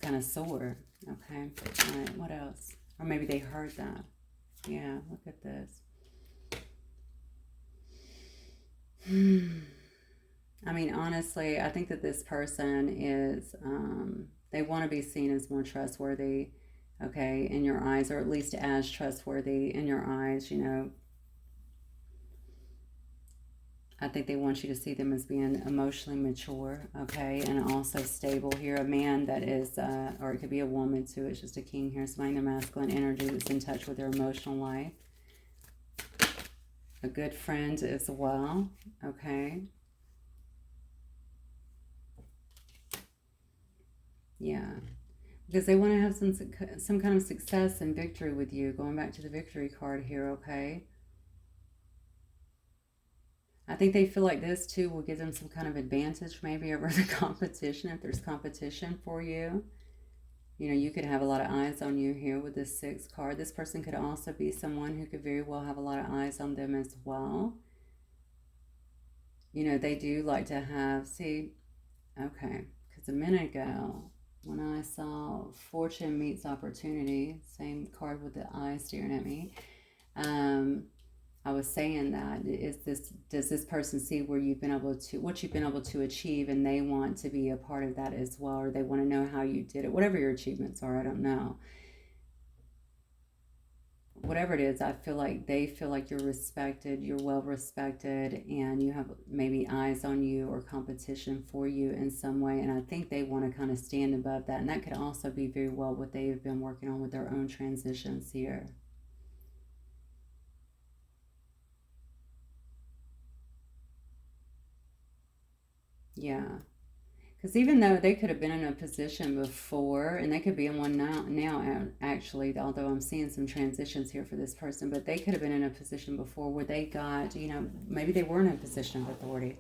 kind of soar. Okay. All right. What else? Or maybe they heard that. Yeah. Look at this. I mean, honestly, I think that this person is, they want to be seen as more trustworthy, okay, in your eyes, or at least as trustworthy in your eyes, you know. I think they want you to see them as being emotionally mature, okay, and also stable here. A man that is, or it could be a woman too, it's just a king here, somebody in their masculine energy that's in touch with their emotional life. A good friend as well, okay. Yeah, because they want to have some kind of success and victory with you. Going back to the victory card here, okay. I think they feel like this too will give them some kind of advantage maybe over the competition, if there's competition for you. You know, you could have a lot of eyes on you here with this 6 card. This person could also be someone who could very well have a lot of eyes on them as well. You know, they do like to have, see, okay, because a minute ago, when I saw fortune meets opportunity, same card with the eye staring at me, I was saying that does this person see where you've been able to, what you've been able to achieve, and they want to be a part of that as well, or they want to know how you did it, whatever your achievements are, I don't know. Whatever it is, I feel like they feel like you're respected, you're well respected, and you have maybe eyes on you or competition for you in some way. And I think they want to kind of stand above that. And that could also be very well what they've been working on with their own transitions here. Yeah. Because even though they could have been in a position before, and they could be in one now actually, although I'm seeing some transitions here for this person, but they could have been in a position before where they got, maybe they were in a position of authority.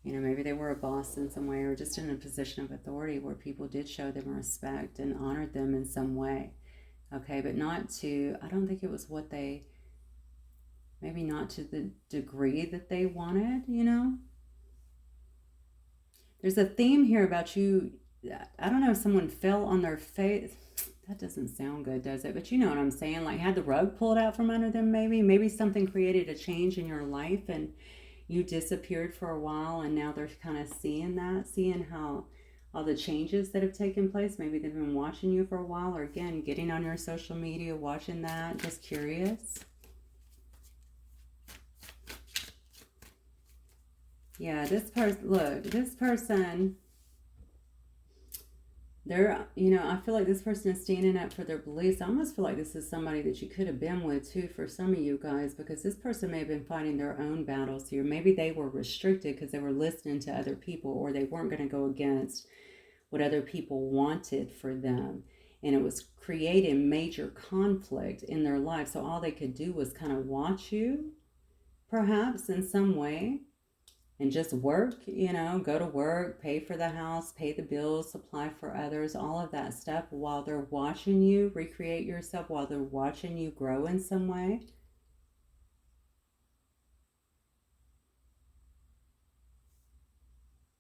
Maybe they were a boss in some way, or just in a position of authority where people did show them respect and honored them in some way. Okay, but I don't think it was maybe not to the degree that they wanted, There's a theme here about you. I don't know if someone fell on their face. That doesn't sound good, does it? But you know what I'm saying? Like had the rug pulled out from under them maybe. Maybe something created a change in your life and you disappeared for a while, and now they're kind of seeing how all the changes that have taken place. Maybe they've been watching you for a while, or again, getting on your social media, watching that, just curious. Yeah, this person, I feel like this person is standing up for their beliefs. I almost feel like this is somebody that you could have been with too for some of you guys, because this person may have been fighting their own battles here. Maybe they were restricted because they were listening to other people, or they weren't going to go against what other people wanted for them. And it was creating major conflict in their life. So all they could do was kind of watch you, perhaps in some way, and just work, go to work, pay for the house, pay the bills, supply for others, all of that stuff while they're watching you recreate yourself, while they're watching you grow in some way.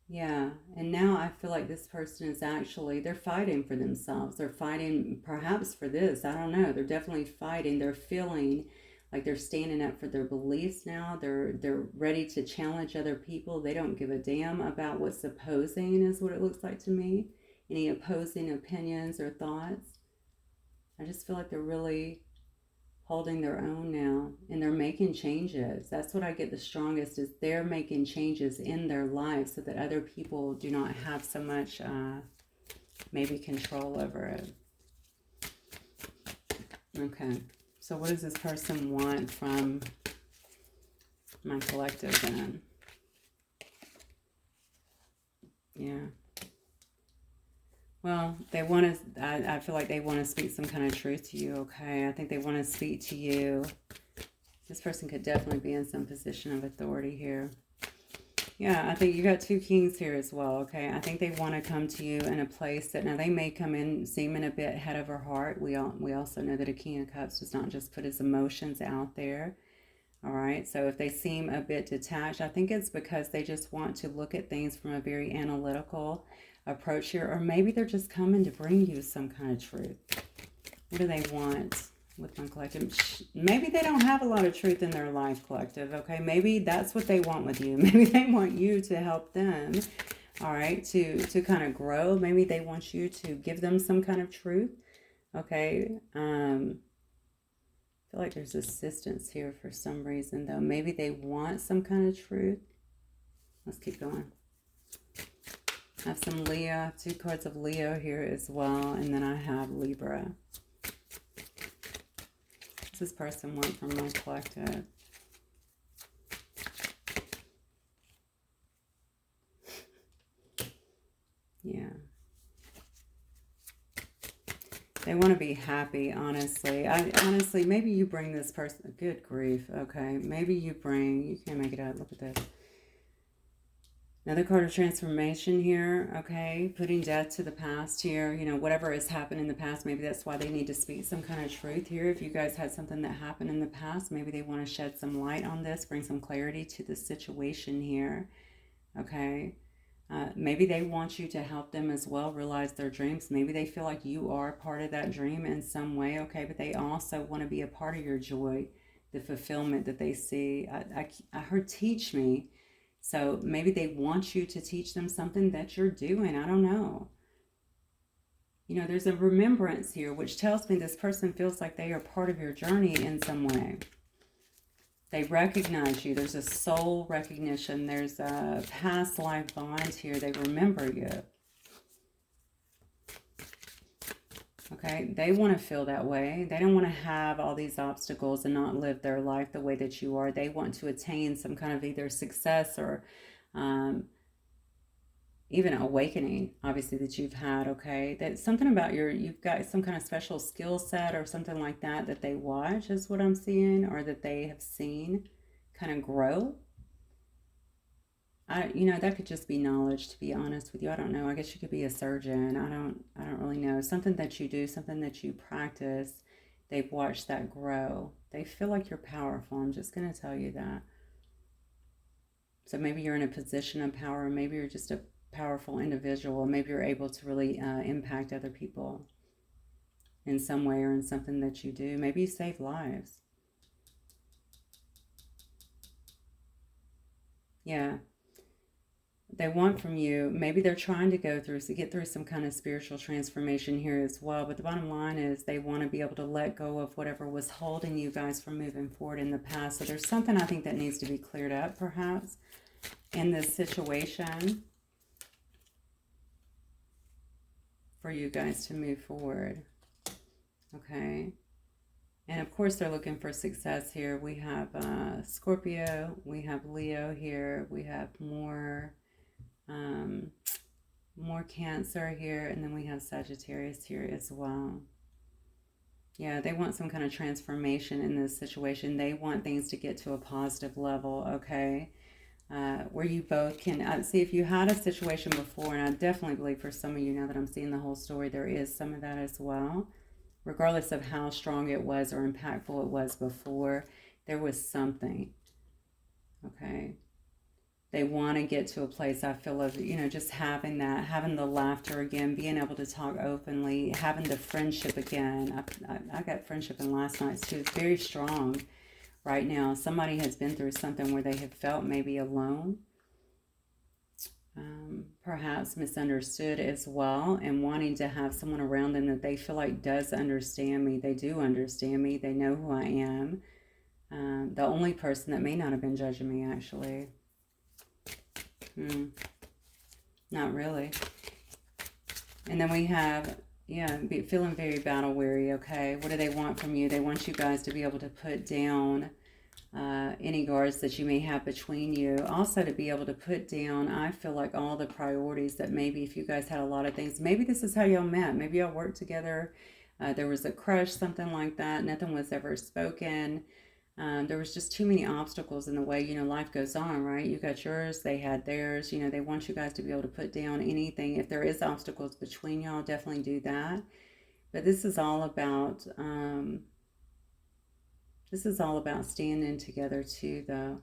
Yeah, and now I feel like this person is they're fighting for themselves. They're fighting perhaps for this. I don't know. They're definitely fighting. They're feeling like they're standing up for their beliefs now. They're ready to challenge other people. They don't give a damn about what's opposing, is what it looks like to me. Any opposing opinions or thoughts. I just feel like they're really holding their own now, and they're making changes. That's what I get the strongest, is they're making changes in their lives so that other people do not have so much maybe control over it. Okay. So what does this person want from my collective then? Yeah. Well, they want to, I feel like they want to speak some kind of truth to you, okay? I think they want to speak to you. This person could definitely be in some position of authority here. Yeah, I think you got two kings here as well, okay? I think they want to come to you in a place that, now they may come in seeming a bit head of her heart. We also know that a king of cups does not just put his emotions out there, all right? So if they seem a bit detached, I think it's because they just want to look at things from a very analytical approach here, or maybe they're just coming to bring you some kind of truth. What do they want with my collective? Maybe they don't have a lot of truth in their life, collective, okay? Maybe that's what they want with you. Maybe they want you to help them, all right, to kind of grow. Maybe they want you to give them some kind of truth, okay? I feel like there's assistance here for some reason, though. Maybe they want some kind of truth. Let's keep going. I have some Leo, 2 cards of Leo here as well, and then I have Libra. What does this person want from my collective? Yeah. They want to be happy, honestly. Honestly, maybe you bring this person, good grief, okay. Maybe you can't make it up, look at this. Another card of transformation here, okay? Putting death to the past here. Whatever has happened in the past, maybe that's why they need to speak some kind of truth here. If you guys had something that happened in the past, maybe they want to shed some light on this, bring some clarity to the situation here, okay? Maybe they want you to help them as well realize their dreams. Maybe they feel like you are part of that dream in some way, okay? But they also want to be a part of your joy, the fulfillment that they see. I heard teach me. So maybe they want you to teach them something that you're doing. I don't know. There's a remembrance here, which tells me this person feels like they are part of your journey in some way. They recognize you. There's a soul recognition. There's a past life bond here. They remember you. Okay, they want to feel that way. They don't want to have all these obstacles and not live their life the way that you are. They want to attain some kind of either success or even awakening, obviously, that you've had, okay? That something about you've got some kind of special skill set or something like that that they watch is what I'm seeing, or that they have seen kind of grow. That could just be knowledge, to be honest with you. I don't know. I guess you could be a surgeon. I don't really know. Something that you do, something that you practice, they've watched that grow. They feel like you're powerful. I'm just going to tell you that. So maybe you're in a position of power. Maybe you're just a powerful individual. Maybe you're able to really impact other people in some way or in something that you do. Maybe you save lives. Yeah. They want from you, maybe they're trying to get through some kind of spiritual transformation here as well. But the bottom line is they want to be able to let go of whatever was holding you guys from moving forward in the past. So there's something I think that needs to be cleared up, perhaps, in this situation for you guys to move forward. Okay. And of course, they're looking for success here. We have Scorpio, we have Leo here, we have more Cancer here, and then we have Sagittarius here as well. Yeah, they want some kind of transformation in this situation. They want things to get to a positive level, okay? Where you both can see if you had a situation before, and I definitely believe for some of you, now that I'm seeing the whole story, there is some of that as well. Regardless of how strong it was or impactful it was before, there was something, okay? They want to get to a place, I feel, of, just having the laughter again, being able to talk openly, having the friendship again. I got friendship in last night's too. It's very strong right now. Somebody has been through something where they have felt maybe alone, perhaps misunderstood as well, and wanting to have someone around them that they feel like does understand me. They do understand me. They know who I am. The only person that may not have been judging me, actually. Not really. And then we have, feeling very battle weary, okay? What do they want from you? They want you guys to be able to put down any guards that you may have between you. Also to be able to put down, I feel like, all the priorities that maybe if you guys had a lot of things, maybe this is how y'all met. Maybe y'all worked together. There was a crush, something like that. Nothing was ever spoken. There was just too many obstacles in the way. Life goes on, right? You got yours, they had theirs. They want you guys to be able to put down anything. If there is obstacles between y'all, definitely do that. But this is all about standing together too, though.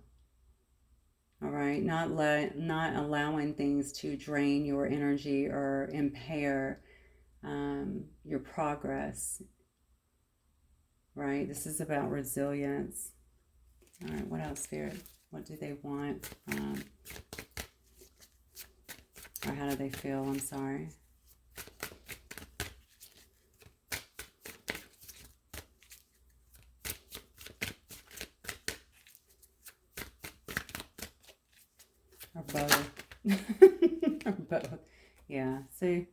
All right, not allowing things to drain your energy or impair your progress. Right, this is about resilience. All right, what else, Spirit? What do they want? Or how do they feel? I'm sorry. Or both. Or both. Yeah, see,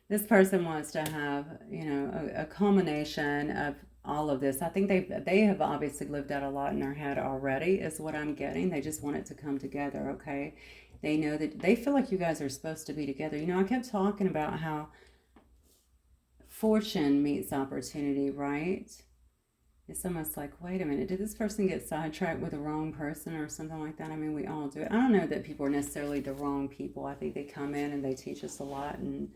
this person wants to have, a culmination of all of this. I think they have obviously lived out a lot in their head already, is what I'm getting. They just want it to come together, okay? They know that they feel like you guys are supposed to be together. I kept talking about how fortune meets opportunity, right? It's almost like, wait a minute, did this person get sidetracked with the wrong person or something like that? I mean, we all do it. I don't know that people are necessarily the wrong people. I think they come in and they teach us a lot, and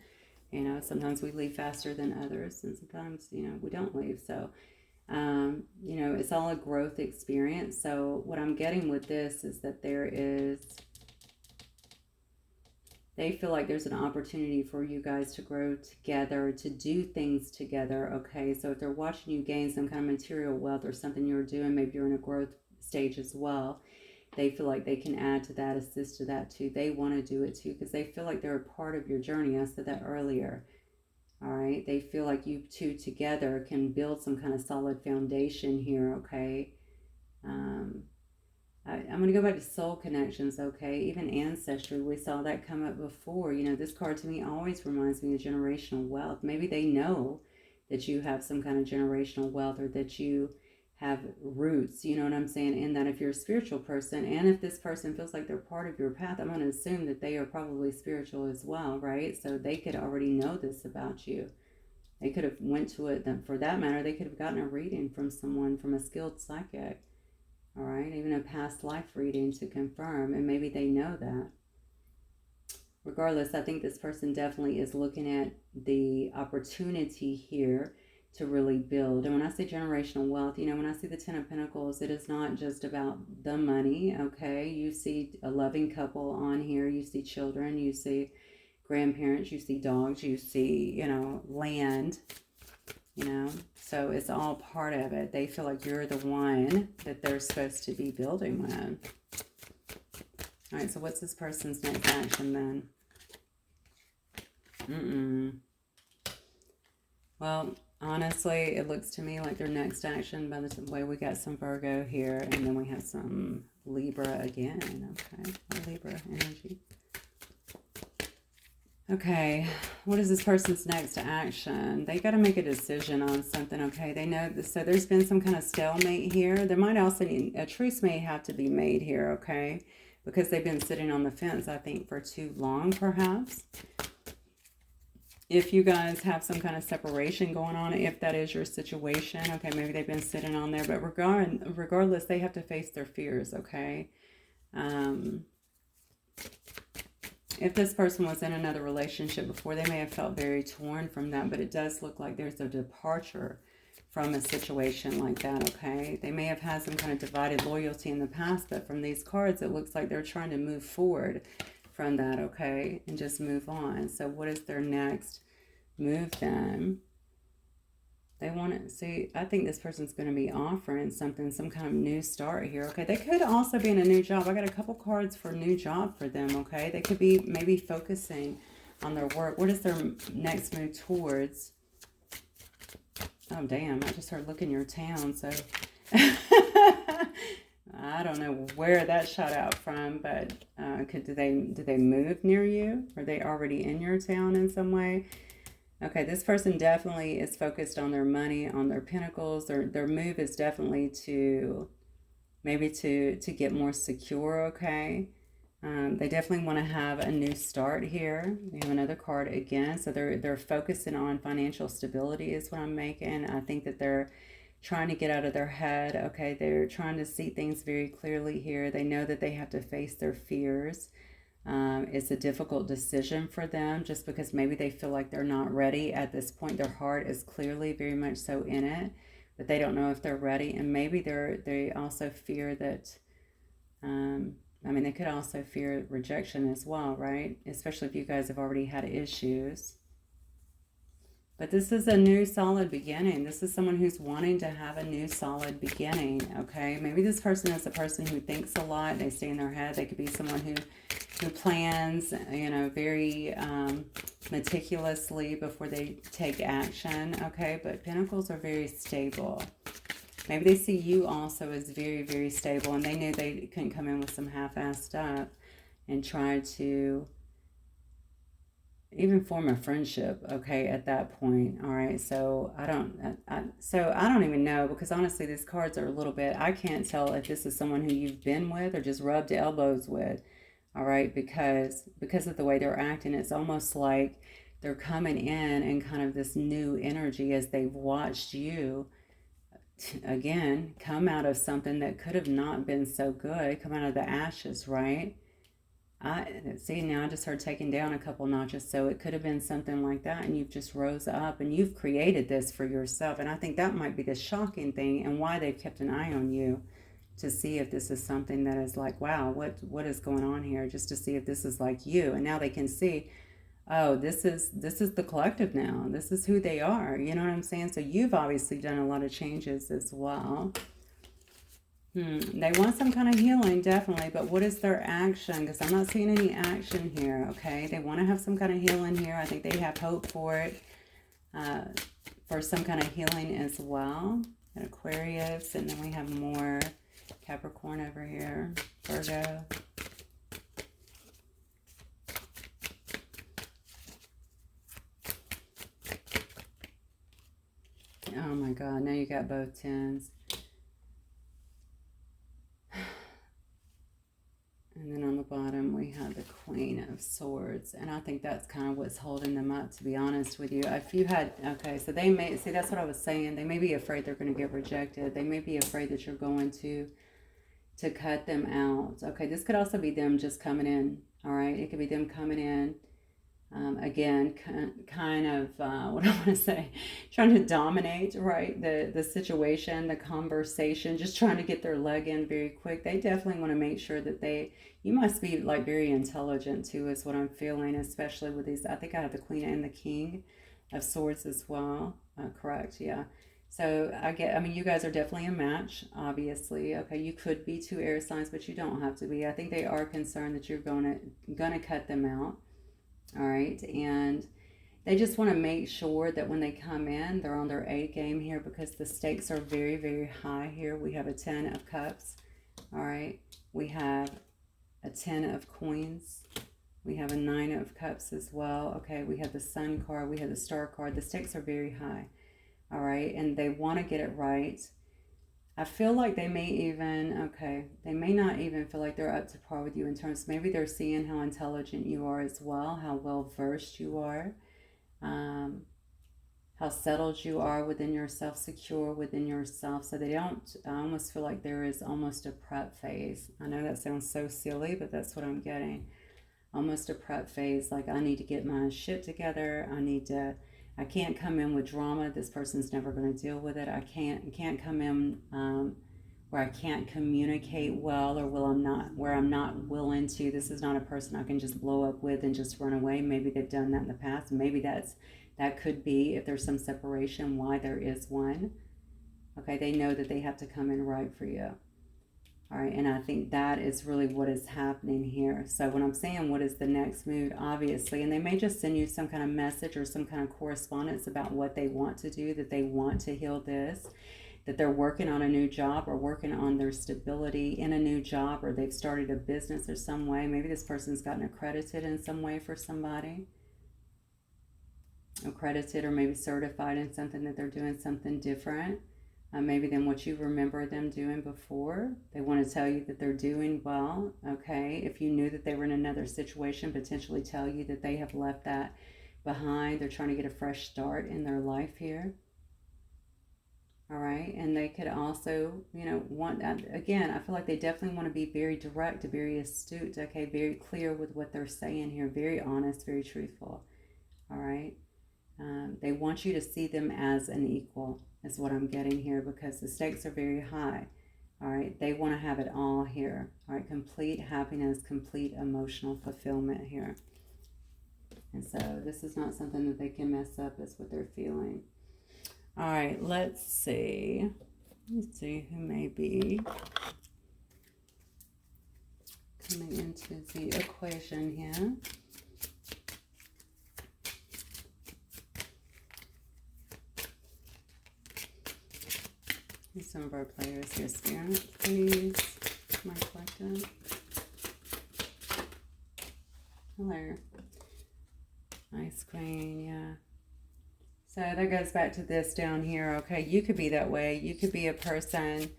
sometimes we leave faster than others, and sometimes, we don't leave. So, it's all a growth experience. So what I'm getting with this is that they feel like there's an opportunity for you guys to grow together, to do things together, okay? So if they're watching you gain some kind of material wealth or something you're doing, maybe you're in a growth stage as well, they feel like they can add to that, assist to that too. They want to do it too because they feel like they're a part of your journey. I said that earlier. All right. They feel like you two together can build some kind of solid foundation here. Okay. I'm going to go back to soul connections. Okay. Even ancestry. We saw that come up before. This card to me always reminds me of generational wealth. Maybe they know that you have some kind of generational wealth, or that you have roots, you know what I'm saying, in that if you're a spiritual person, and if this person feels like they're part of your path, I'm going to assume that they are probably spiritual as well, right? So they could already know this about you. They could have went to it, for that matter, they could have gotten a reading from someone, from a skilled psychic, all right? Even a past life reading to confirm, and maybe they know that. Regardless, I think this person definitely is looking at the opportunity here to really build. And when I say generational wealth, you know, when I see the Ten of Pentacles, it is not just about the money, okay? You see a loving couple on here. You see children. You see grandparents. You see dogs. You see, you know, land, you know? So it's all part of it. They feel like you're the one that they're supposed to be building with. All right, so what's this person's next action then? Well, honestly, it looks to me like their next action, by the way, we got some Virgo here, and then we have some Libra again. Okay, Libra energy. Okay, what is this person's next action? They got to make a decision on something, okay? They know this, so there's been some kind of stalemate here. There might also need, a truce may have to be made here, okay? Because they've been sitting on the fence, I think, for too long, perhaps. If you guys have some kind of separation going on, if that is your situation, okay, maybe they've been sitting on there, but regardless, they have to face their fears, okay? If this person was in another relationship before, they may have felt very torn from that, but it does look like there's a departure from a situation like that, okay? They may have had some kind of divided loyalty in the past, but from these cards, it looks like they're trying to move forward from that, okay? And just move on. So what is their next move then? They want to see, I think this person's going to be offering something, some kind of new start here, okay? They could also be in a new job. I got a couple cards for a new job for them, okay? They could be maybe focusing on their work. What is their next move towards? Oh, damn, I just heard look in your town, so I don't know where that shot out from, but do they move near you? Are they already in your town in some way? Okay, this person definitely is focused on their money, on their pentacles. Their move is definitely to maybe to get more secure, okay? They definitely want to have a new start here. We have another card again. So they're focusing on financial stability is what I'm making. I think that they're trying to get out of their head, okay? They're trying to see things very clearly here. They know that they have to face their fears. It's a difficult decision for them just because maybe they feel like they're not ready at this point. Their heart is clearly very much so in it, but they don't know if they're ready. And maybe they also fear that, I mean, they could also fear rejection as well, right? Especially if you guys have already had issues. But this is a new solid beginning. This is someone who's wanting to have a new solid beginning, okay? Maybe this person is a person who thinks a lot. They stay in their head. They could be someone who plans, you know, very meticulously before they take action, okay? But Pentacles are very stable. Maybe they see you also as very, very stable, and they knew they couldn't come in with some half-assed stuff and try to even form a friendship, okay, at that point. All right, so I don't even know, because honestly these cards are a little bit, I can't tell if this is someone who you've been with or just rubbed elbows with. All right, because of the way they're acting, it's almost like they're coming in and kind of this new energy as they've watched you again come out of something that could have not been so good, come out of the ashes, right? See, now I just heard taking down a couple notches, so it could have been something like that, and you've just rose up and you've created this for yourself. And I think that might be the shocking thing and why they've kept an eye on you, to see if this is something that is like, wow, what is going on here, just to see if this is like you. And now they can see, oh, this is the collective now. This is who they are. You know what I'm saying? So you've obviously done a lot of changes as well. They want some kind of healing, definitely, but what is their action? Because I'm not seeing any action here, okay? They want to have some kind of healing here. I think they have hope for it, for some kind of healing as well. An Aquarius, and then we have more Capricorn over here, Virgo. Oh my God, now you got both tens. bottom, we had the Queen of Swords. And I think that's kind of what's holding them up, to be honest with you. If you had, okay, so they may, see, that's what I was saying. They may be afraid they're going to get rejected. They may be afraid that you're going to cut them out. Okay, this could also be them just coming in. All right, it could be them coming in. Again, kind of, what I want to say, trying to dominate, right, the situation, the conversation, just trying to get their leg in very quick. They definitely want to make sure that you must be like very intelligent too, is what I'm feeling, especially with these. I think I have the Queen and the King of Swords as well. Correct, yeah. So I mean, you guys are definitely a match, obviously. Okay, you could be two air signs, but you don't have to be. I think they are concerned that you're gonna cut them out. All right, and they just want to make sure that when they come in, they're on their A game here, because the stakes are very, very high here. We have a 10 of Cups. All right, we have a 10 of Coins. We have a 9 of Cups as well. Okay, we have the Sun card. We have the Star card. The stakes are very high. All right, and they want to get it right. I feel like they may even, okay, they may not even feel like they're up to par with you in terms, maybe they're seeing how intelligent you are as well, how well versed you are, how settled you are within yourself, secure within yourself. So they don't, I almost feel like there is almost a prep phase. I know that sounds so silly, but that's what I'm getting. Almost a prep phase, like I need to get my shit together. I can't come in with drama. This person's never going to deal with it. I can't come in where I can't communicate well, or where I'm not willing to. This is not a person I can just blow up with and just run away. Maybe they've done that in the past. Maybe that could be, if there's some separation, why there is one. Okay, they know that they have to come in right for you. All right, and I think that is really what is happening here. So when I'm saying what is the next move, obviously, and they may just send you some kind of message or some kind of correspondence about what they want to do, that they want to heal this, that they're working on a new job or working on their stability in a new job, or they've started a business or some way. Maybe this person's gotten accredited in some way for somebody. Accredited or maybe certified in something, that they're doing something different. Maybe than what you remember them doing before. They want to tell you that they're doing well, okay? If you knew that they were in another situation, potentially tell you that they have left that behind. They're trying to get a fresh start in their life here. All right, and they could also, want, again, I feel like they definitely want to be very direct, very astute, okay? Very clear with what they're saying here, very honest, very truthful, all right? They want you to see them as an equal, is what I'm getting here, because the stakes are very high. All right, they want to have it all here. All right, complete happiness, complete emotional fulfillment here. And so this is not something that they can mess up, is what they're feeling. All right, let's see. Let's see who may be coming into the equation here. Here's some of our players here. Spirit, please, my collective. Hello. Nice queen, yeah. So that goes back to this down here. Okay, you could be that way. You could be a person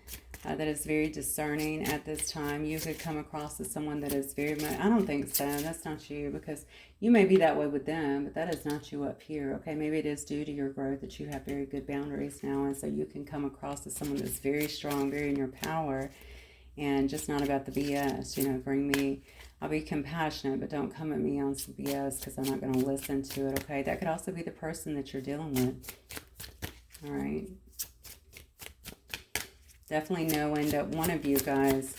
that is very discerning at this time. You could come across as someone that is very much, I don't think so. That's not you, because you may be that way with them, but that is not you up here. Okay, maybe it is due to your growth that you have very good boundaries now, and so you can come across as someone that's very strong, very in your power, and just not about the BS. I'll be compassionate, but don't come at me on some BS, because I'm not going to listen to it, okay? That could also be the person that you're dealing with. All right. Definitely knowing that one of you guys,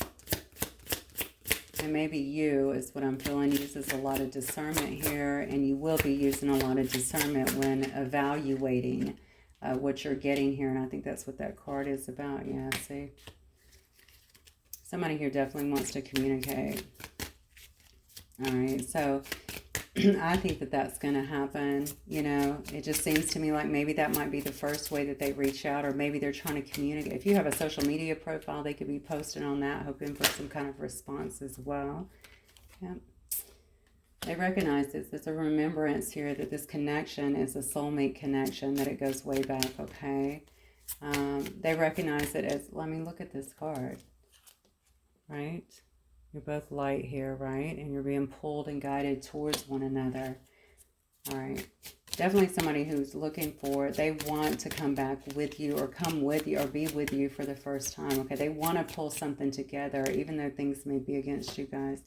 and maybe you is what I'm feeling, uses a lot of discernment here, and you will be using a lot of discernment when evaluating what you're getting here, and I think that's what that card is about. Yeah, see? Somebody here definitely wants to communicate. All right, so I think that that's going to happen. It just seems to me like maybe that might be the first way that they reach out, or maybe they're trying to communicate. If you have a social media profile, they could be posting on that, hoping for some kind of response as well. Yep. They recognize this. It's a remembrance here that this connection is a soulmate connection, that it goes way back, okay? They recognize it as, look at this card, right? You're both light here, right? And you're being pulled and guided towards one another. All right. Definitely somebody who's looking for, they want to come back with you or come with you or be with you for the first time. Okay. They want to pull something together, even though things may be against you guys.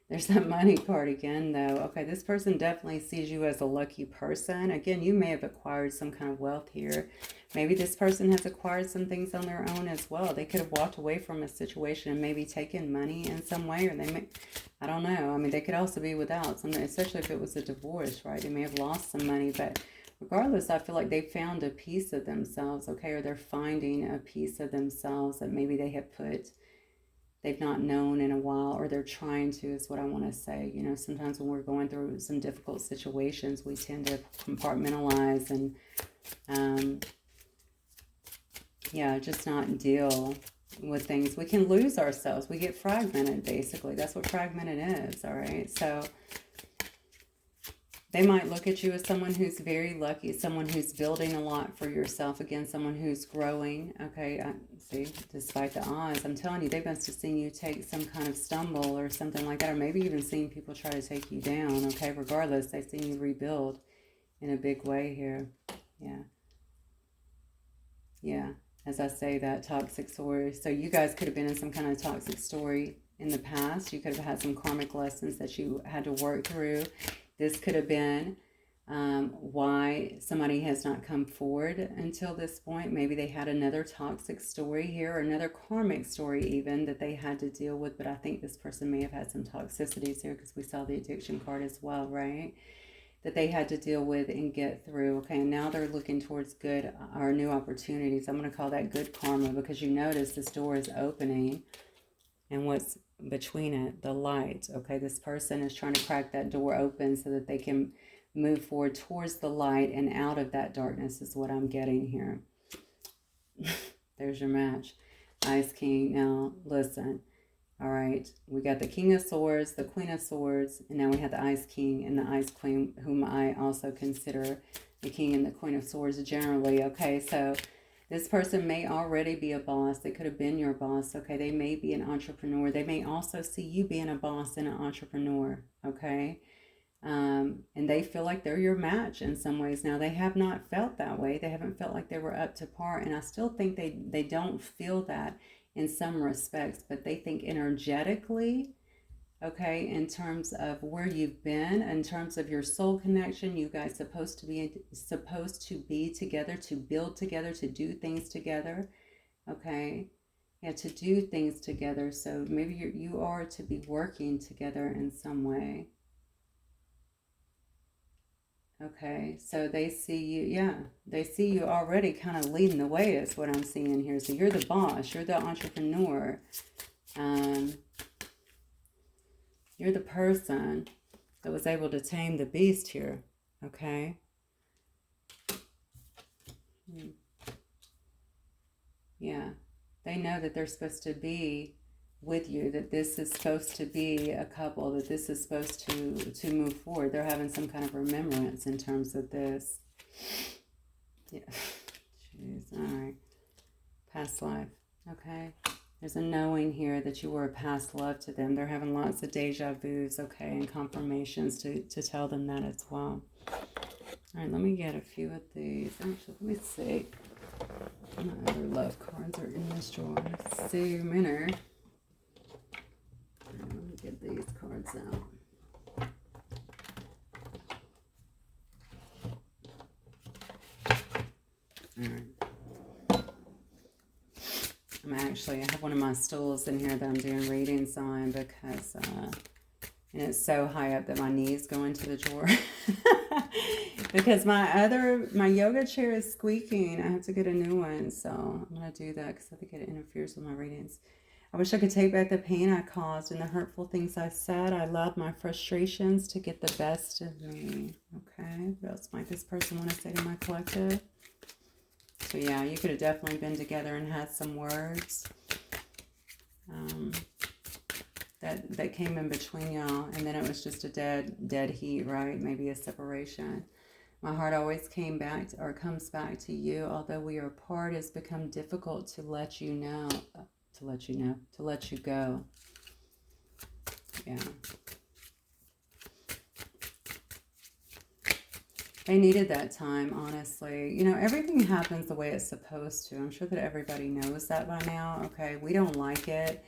There's that money card again, though. Okay, this person definitely sees you as a lucky person. Again, you may have acquired some kind of wealth here. Maybe this person has acquired some things on their own as well. They could have walked away from a situation and maybe taken money in some way, or they may, I don't know. I mean, they could also be without something, especially if it was a divorce, right? They may have lost some money, but regardless, I feel like they found a piece of themselves, okay? Or they're finding a piece of themselves that maybe they have they've not known in a while, or they're trying to, is what I want to say. You know, sometimes when we're going through some difficult situations, we tend to compartmentalize and, yeah, just not deal with things. We can lose ourselves. We get fragmented, basically. That's what fragmented is, all right? So they might look at you as someone who's very lucky, someone who's building a lot for yourself. Again, someone who's growing. Okay, see, despite the odds, I'm telling you, they must have seen you take some kind of stumble or something like that, or maybe even seen people try to take you down. Okay, regardless, they've seen you rebuild in a big way here. Yeah. Yeah, as I say, that toxic story. So you guys could have been in some kind of toxic story in the past. You could have had some karmic lessons that you had to work through. This could have been why somebody has not come forward until this point. Maybe they had another toxic story here, or another karmic story even, that they had to deal with. But I think this person may have had some toxicities here, because we saw the addiction card as well, right? That they had to deal with and get through. Okay, and now they're looking towards good or new opportunities. I'm going to call that good karma, because you notice this door is opening, and what's between it, the light. Okay, this person is trying to crack that door open so that they can move forward towards the light and out of that darkness, is what I'm getting here. There's your match. Ice King. Now listen, all right, we got the King of Swords, the Queen of Swords, and now we have the Ice King and the Ice Queen, whom I also consider the King and the Queen of Swords generally. Okay, so this person may already be a boss. They could have been your boss. Okay, they may be an entrepreneur. They may also see you being a boss and an entrepreneur. Okay, and they feel like they're your match in some ways. Now, they have not felt that way. They haven't felt like they were up to par, and I still think they don't feel that in some respects, but they think energetically, okay, in terms of where you've been, in terms of your soul connection, you guys supposed to be together, to build together, to do things together, okay, yeah, to do things together. So maybe you are to be working together in some way. Okay, so they see you, yeah, they see you already kind of leading the way, is what I'm seeing here. So you're the boss, you're the entrepreneur, you're the person that was able to tame the beast here, okay? Yeah, they know that they're supposed to be with you, that this is supposed to be a couple, that this is supposed to move forward. They're having some kind of remembrance in terms of this. Yeah, jeez, all right. Past life, okay? There's a knowing here that you were a past love to them. They're having lots of deja vus, okay, and confirmations to tell them that as well. All right, let me get a few of these. Actually, let me see. My other love cards are in this drawer. Let's see, Minner. Let me get these cards out. All right. I have one of my stools in here that I'm doing readings on, because, and it's so high up that my knees go into the drawer. Because my yoga chair is squeaking. I have to get a new one, so I'm going to do that, because I think it interferes with my readings. I wish I could take back the pain I caused and the hurtful things I said. I allowed my frustrations to get the best of me. Okay, what else might this person want to say to my collective? So yeah, you could have definitely been together and had some words that came in between y'all, and then it was just a dead heat, right? Maybe a separation. My heart always comes back to you. Although we are apart, it's become difficult to let you go. Yeah. They needed that time, honestly. You know, everything happens the way it's supposed to. I'm sure that everybody knows that by now. Okay, we don't like it.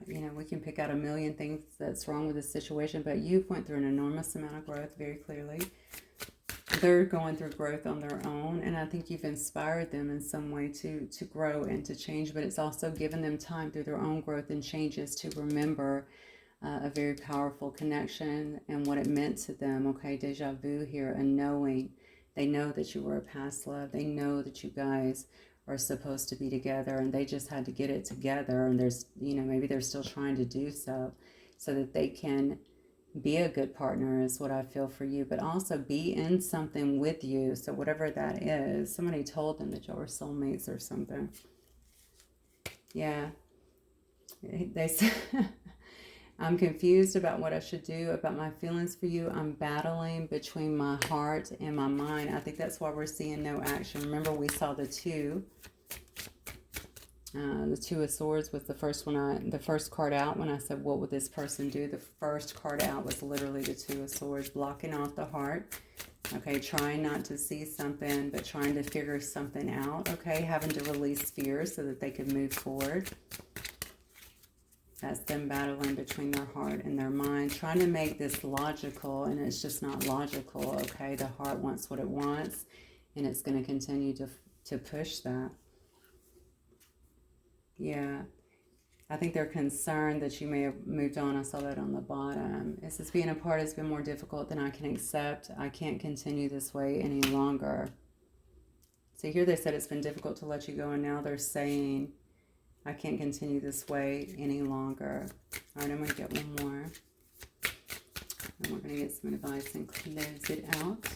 You know, we can pick out a million things that's wrong with this situation, but you've went through an enormous amount of growth very clearly. They're going through growth on their own, and I think you've inspired them in some way to grow and to change, but it's also given them time through their own growth and changes to remember a very powerful connection and what it meant to them. Okay, deja vu here, and knowing. They know that you were a past love. They know that you guys are supposed to be together, and they just had to get it together, and there's, you know, maybe they're still trying to do so that they can be a good partner is what I feel for you, but also be in something with you. So whatever that is, somebody told them that y'all were soulmates or something. Yeah. They said, I'm confused about what I should do about my feelings for you. I'm battling between my heart and my mind. I think that's why we're seeing no action. Remember, we saw the two. The Two of Swords was the first one. The first card out when I said, what would this person do? The first card out was literally the Two of Swords, blocking off the heart. Okay, trying not to see something, but trying to figure something out. Okay, having to release fear so that they could move forward. That's them battling between their heart and their mind, trying to make this logical, and it's just not logical. Okay, the heart wants what it wants, and it's going to continue to push that. Yeah, I think they're concerned that you may have moved on. I saw that on the bottom. It says, being apart has been more difficult than I can accept. I can't continue this way any longer. So here they said it's been difficult to let you go, and now they're saying, I can't continue this way any longer. All right, I'm going to get one more. And we're going to get some advice and close it out.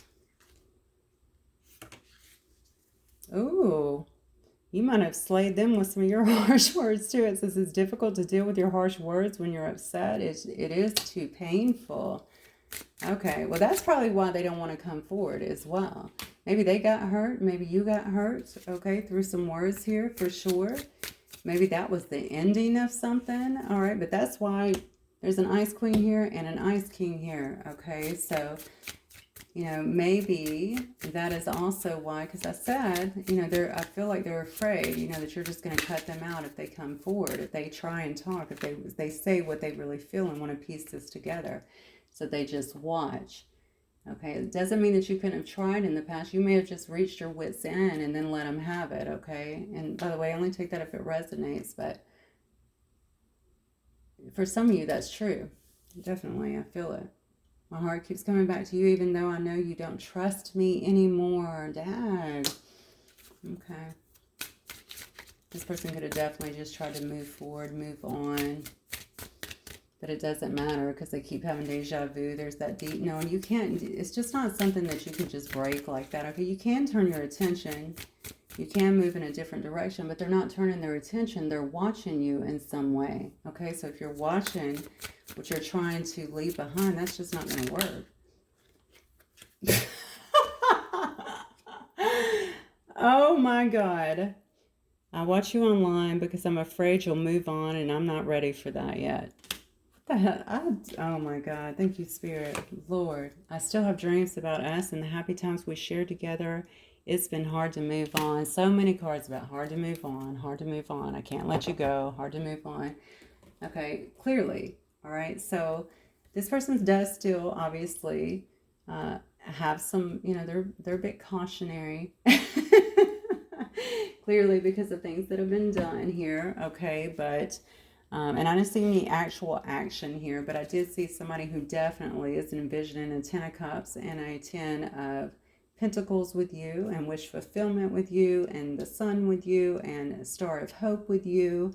Ooh. You might have slayed them with some of your harsh words too. It says it's difficult to deal with your harsh words when you're upset. It is too painful. Okay, well that's probably why they don't want to come forward as well. Maybe they got hurt. Maybe you got hurt, okay, through some words here for sure. Maybe that was the ending of something. All right, but that's why there's an Ice Queen here and an Ice King here, okay? So, you know, maybe that is also why, because I said, you know, I feel like they're afraid, you know, that you're just going to cut them out if they come forward, if they try and talk, if they say what they really feel and want to piece this together. So they just watch. Okay, it doesn't mean that you couldn't have tried in the past. You may have just reached your wits' end and then let them have it, okay? And by the way, only take that if it resonates, but for some of you, that's true. Definitely, I feel it. My heart keeps coming back to you, even though I know you don't trust me anymore. Dad. Okay. This person could have definitely just tried to move forward, move on. But it doesn't matter because they keep having deja vu. There's that deep knowing. You can't, it's just not something that you can just break like that. Okay, you can turn your attention. You can move in a different direction, but they're not turning their attention. They're watching you in some way. Okay, so if you're watching what you're trying to leave behind, that's just not going to work. Oh my God. I watch you online because I'm afraid you'll move on, and I'm not ready for that yet. What the hell? Oh my God. Thank you, Spirit. Lord, I still have dreams about us and the happy times we shared together. It's been hard to move on. So many cards about hard to move on, hard to move on. I can't let you go, hard to move on. Okay, clearly. All right, so this person does still obviously have some, you know, they're a bit cautionary. Clearly because of things that have been done here, okay, but and I didn't see any actual action here, but I did see somebody who definitely is envisioning a 10 of Cups and a 10 of Pentacles with you, and wish fulfillment with you, and the Sun with you, and a Star of Hope with you.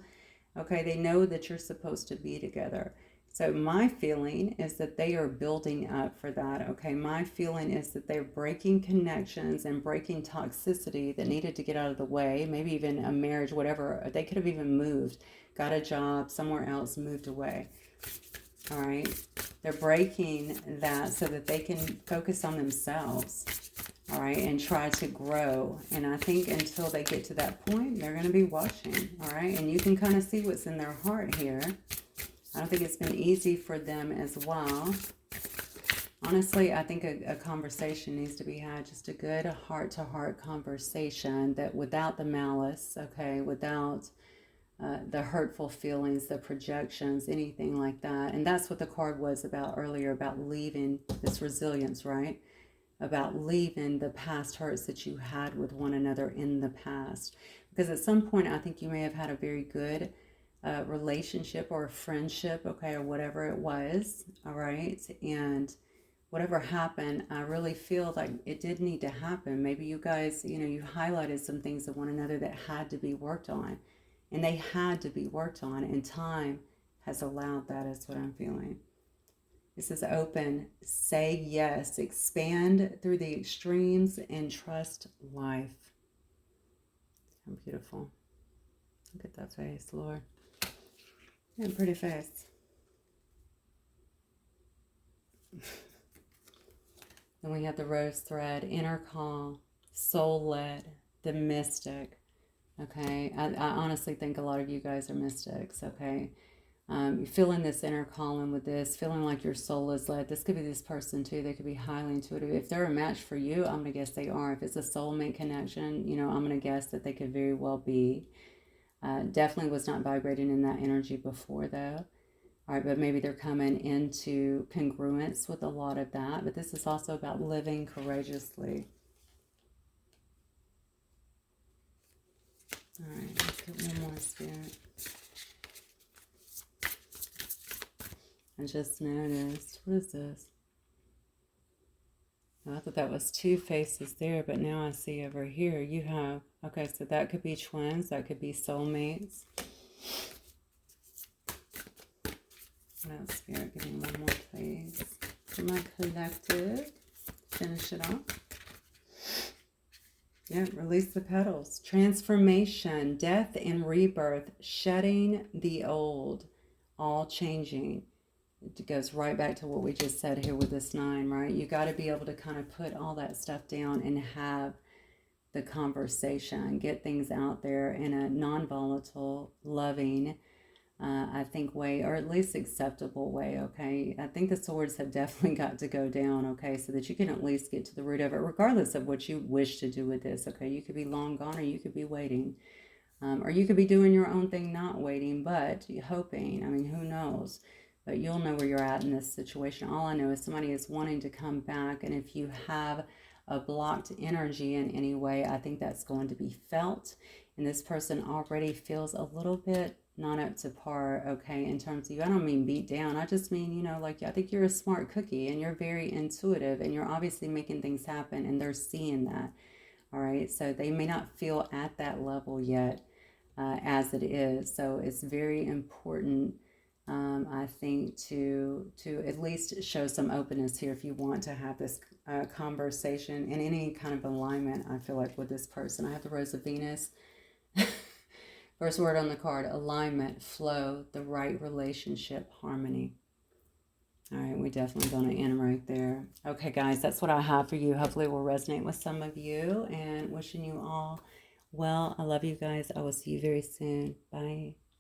Okay, they know that you're supposed to be together. So my feeling is that they are building up for that. Okay, my feeling is that they're breaking connections and breaking toxicity that needed to get out of the way. Maybe even a marriage, whatever. They could have even moved, got a job somewhere else, moved away. All right, they're breaking that so that they can focus on themselves. All right, and try to grow. And I think until they get to that point, they're going to be watching. All right, and you can kind of see what's in their heart here. I don't think it's been easy for them as well. Honestly, I think a conversation needs to be had, just a good heart-to-heart conversation that without the malice, okay, without the hurtful feelings, the projections, anything like that. And that's what the card was about earlier, about leaving this resilience, right? About leaving the past hurts that you had with one another in the past. Because at some point, I think you may have had a very good relationship or a friendship, okay, or whatever it was, all right? And whatever happened, I really feel like it did need to happen. Maybe you guys, you highlighted some things of one another that had to be worked on. And they had to be worked on, and time has allowed that, is what I'm feeling. This is open, say yes, expand through the extremes, and trust life. How beautiful. Look at that face, Lord. Yeah, pretty face. Then we have the rose thread, inner call, soul-led, the mystic. Okay, I honestly think a lot of you guys are mystics, okay? You're feeling this inner calling with this, feeling like your soul is led. This could be this person too. They could be highly intuitive. If they're a match for you, I'm going to guess they are. If it's a soulmate connection, I'm going to guess that they could very well be. Definitely was not vibrating in that energy before though. All right, but maybe they're coming into congruence with a lot of that. But this is also about living courageously. All right, let's get one more, Spirit. I just noticed, what is this? Oh, I thought that was two faces there, but now I see over here you have, okay, so that could be twins, that could be soulmates. What else, Spirit? Give me one more, please. For my collective, finish it off. Yeah, release the petals. Transformation, death and rebirth, shedding the old, all changing. It goes right back to what we just said here with this 9, right? You got to be able to kind of put all that stuff down and have the conversation, get things out there in a non-volatile, loving, I think, way, or at least acceptable way, okay? I think the swords have definitely got to go down, okay, so that you can at least get to the root of it, regardless of what you wish to do with this, okay? You could be long gone, or you could be waiting, or you could be doing your own thing, not waiting, but hoping. I mean, who knows? But you'll know where you're at in this situation. All I know is somebody is wanting to come back, and if you have a blocked energy in any way, I think that's going to be felt, and this person already feels a little bit not up to par, okay, in terms of you. I don't mean beat down. I just mean, like, I think you're a smart cookie and you're very intuitive and you're obviously making things happen, and they're seeing that, all right? So they may not feel at that level yet as it is. So it's very important, I think, to at least show some openness here if you want to have this conversation in any kind of alignment, I feel like, with this person. I have the Rose of Venus. First word on the card, alignment, flow, the right relationship, harmony. All right, we're definitely going to end right there. Okay, guys, that's what I have for you. Hopefully it will resonate with some of you, and wishing you all well. I love you guys. I will see you very soon. Bye.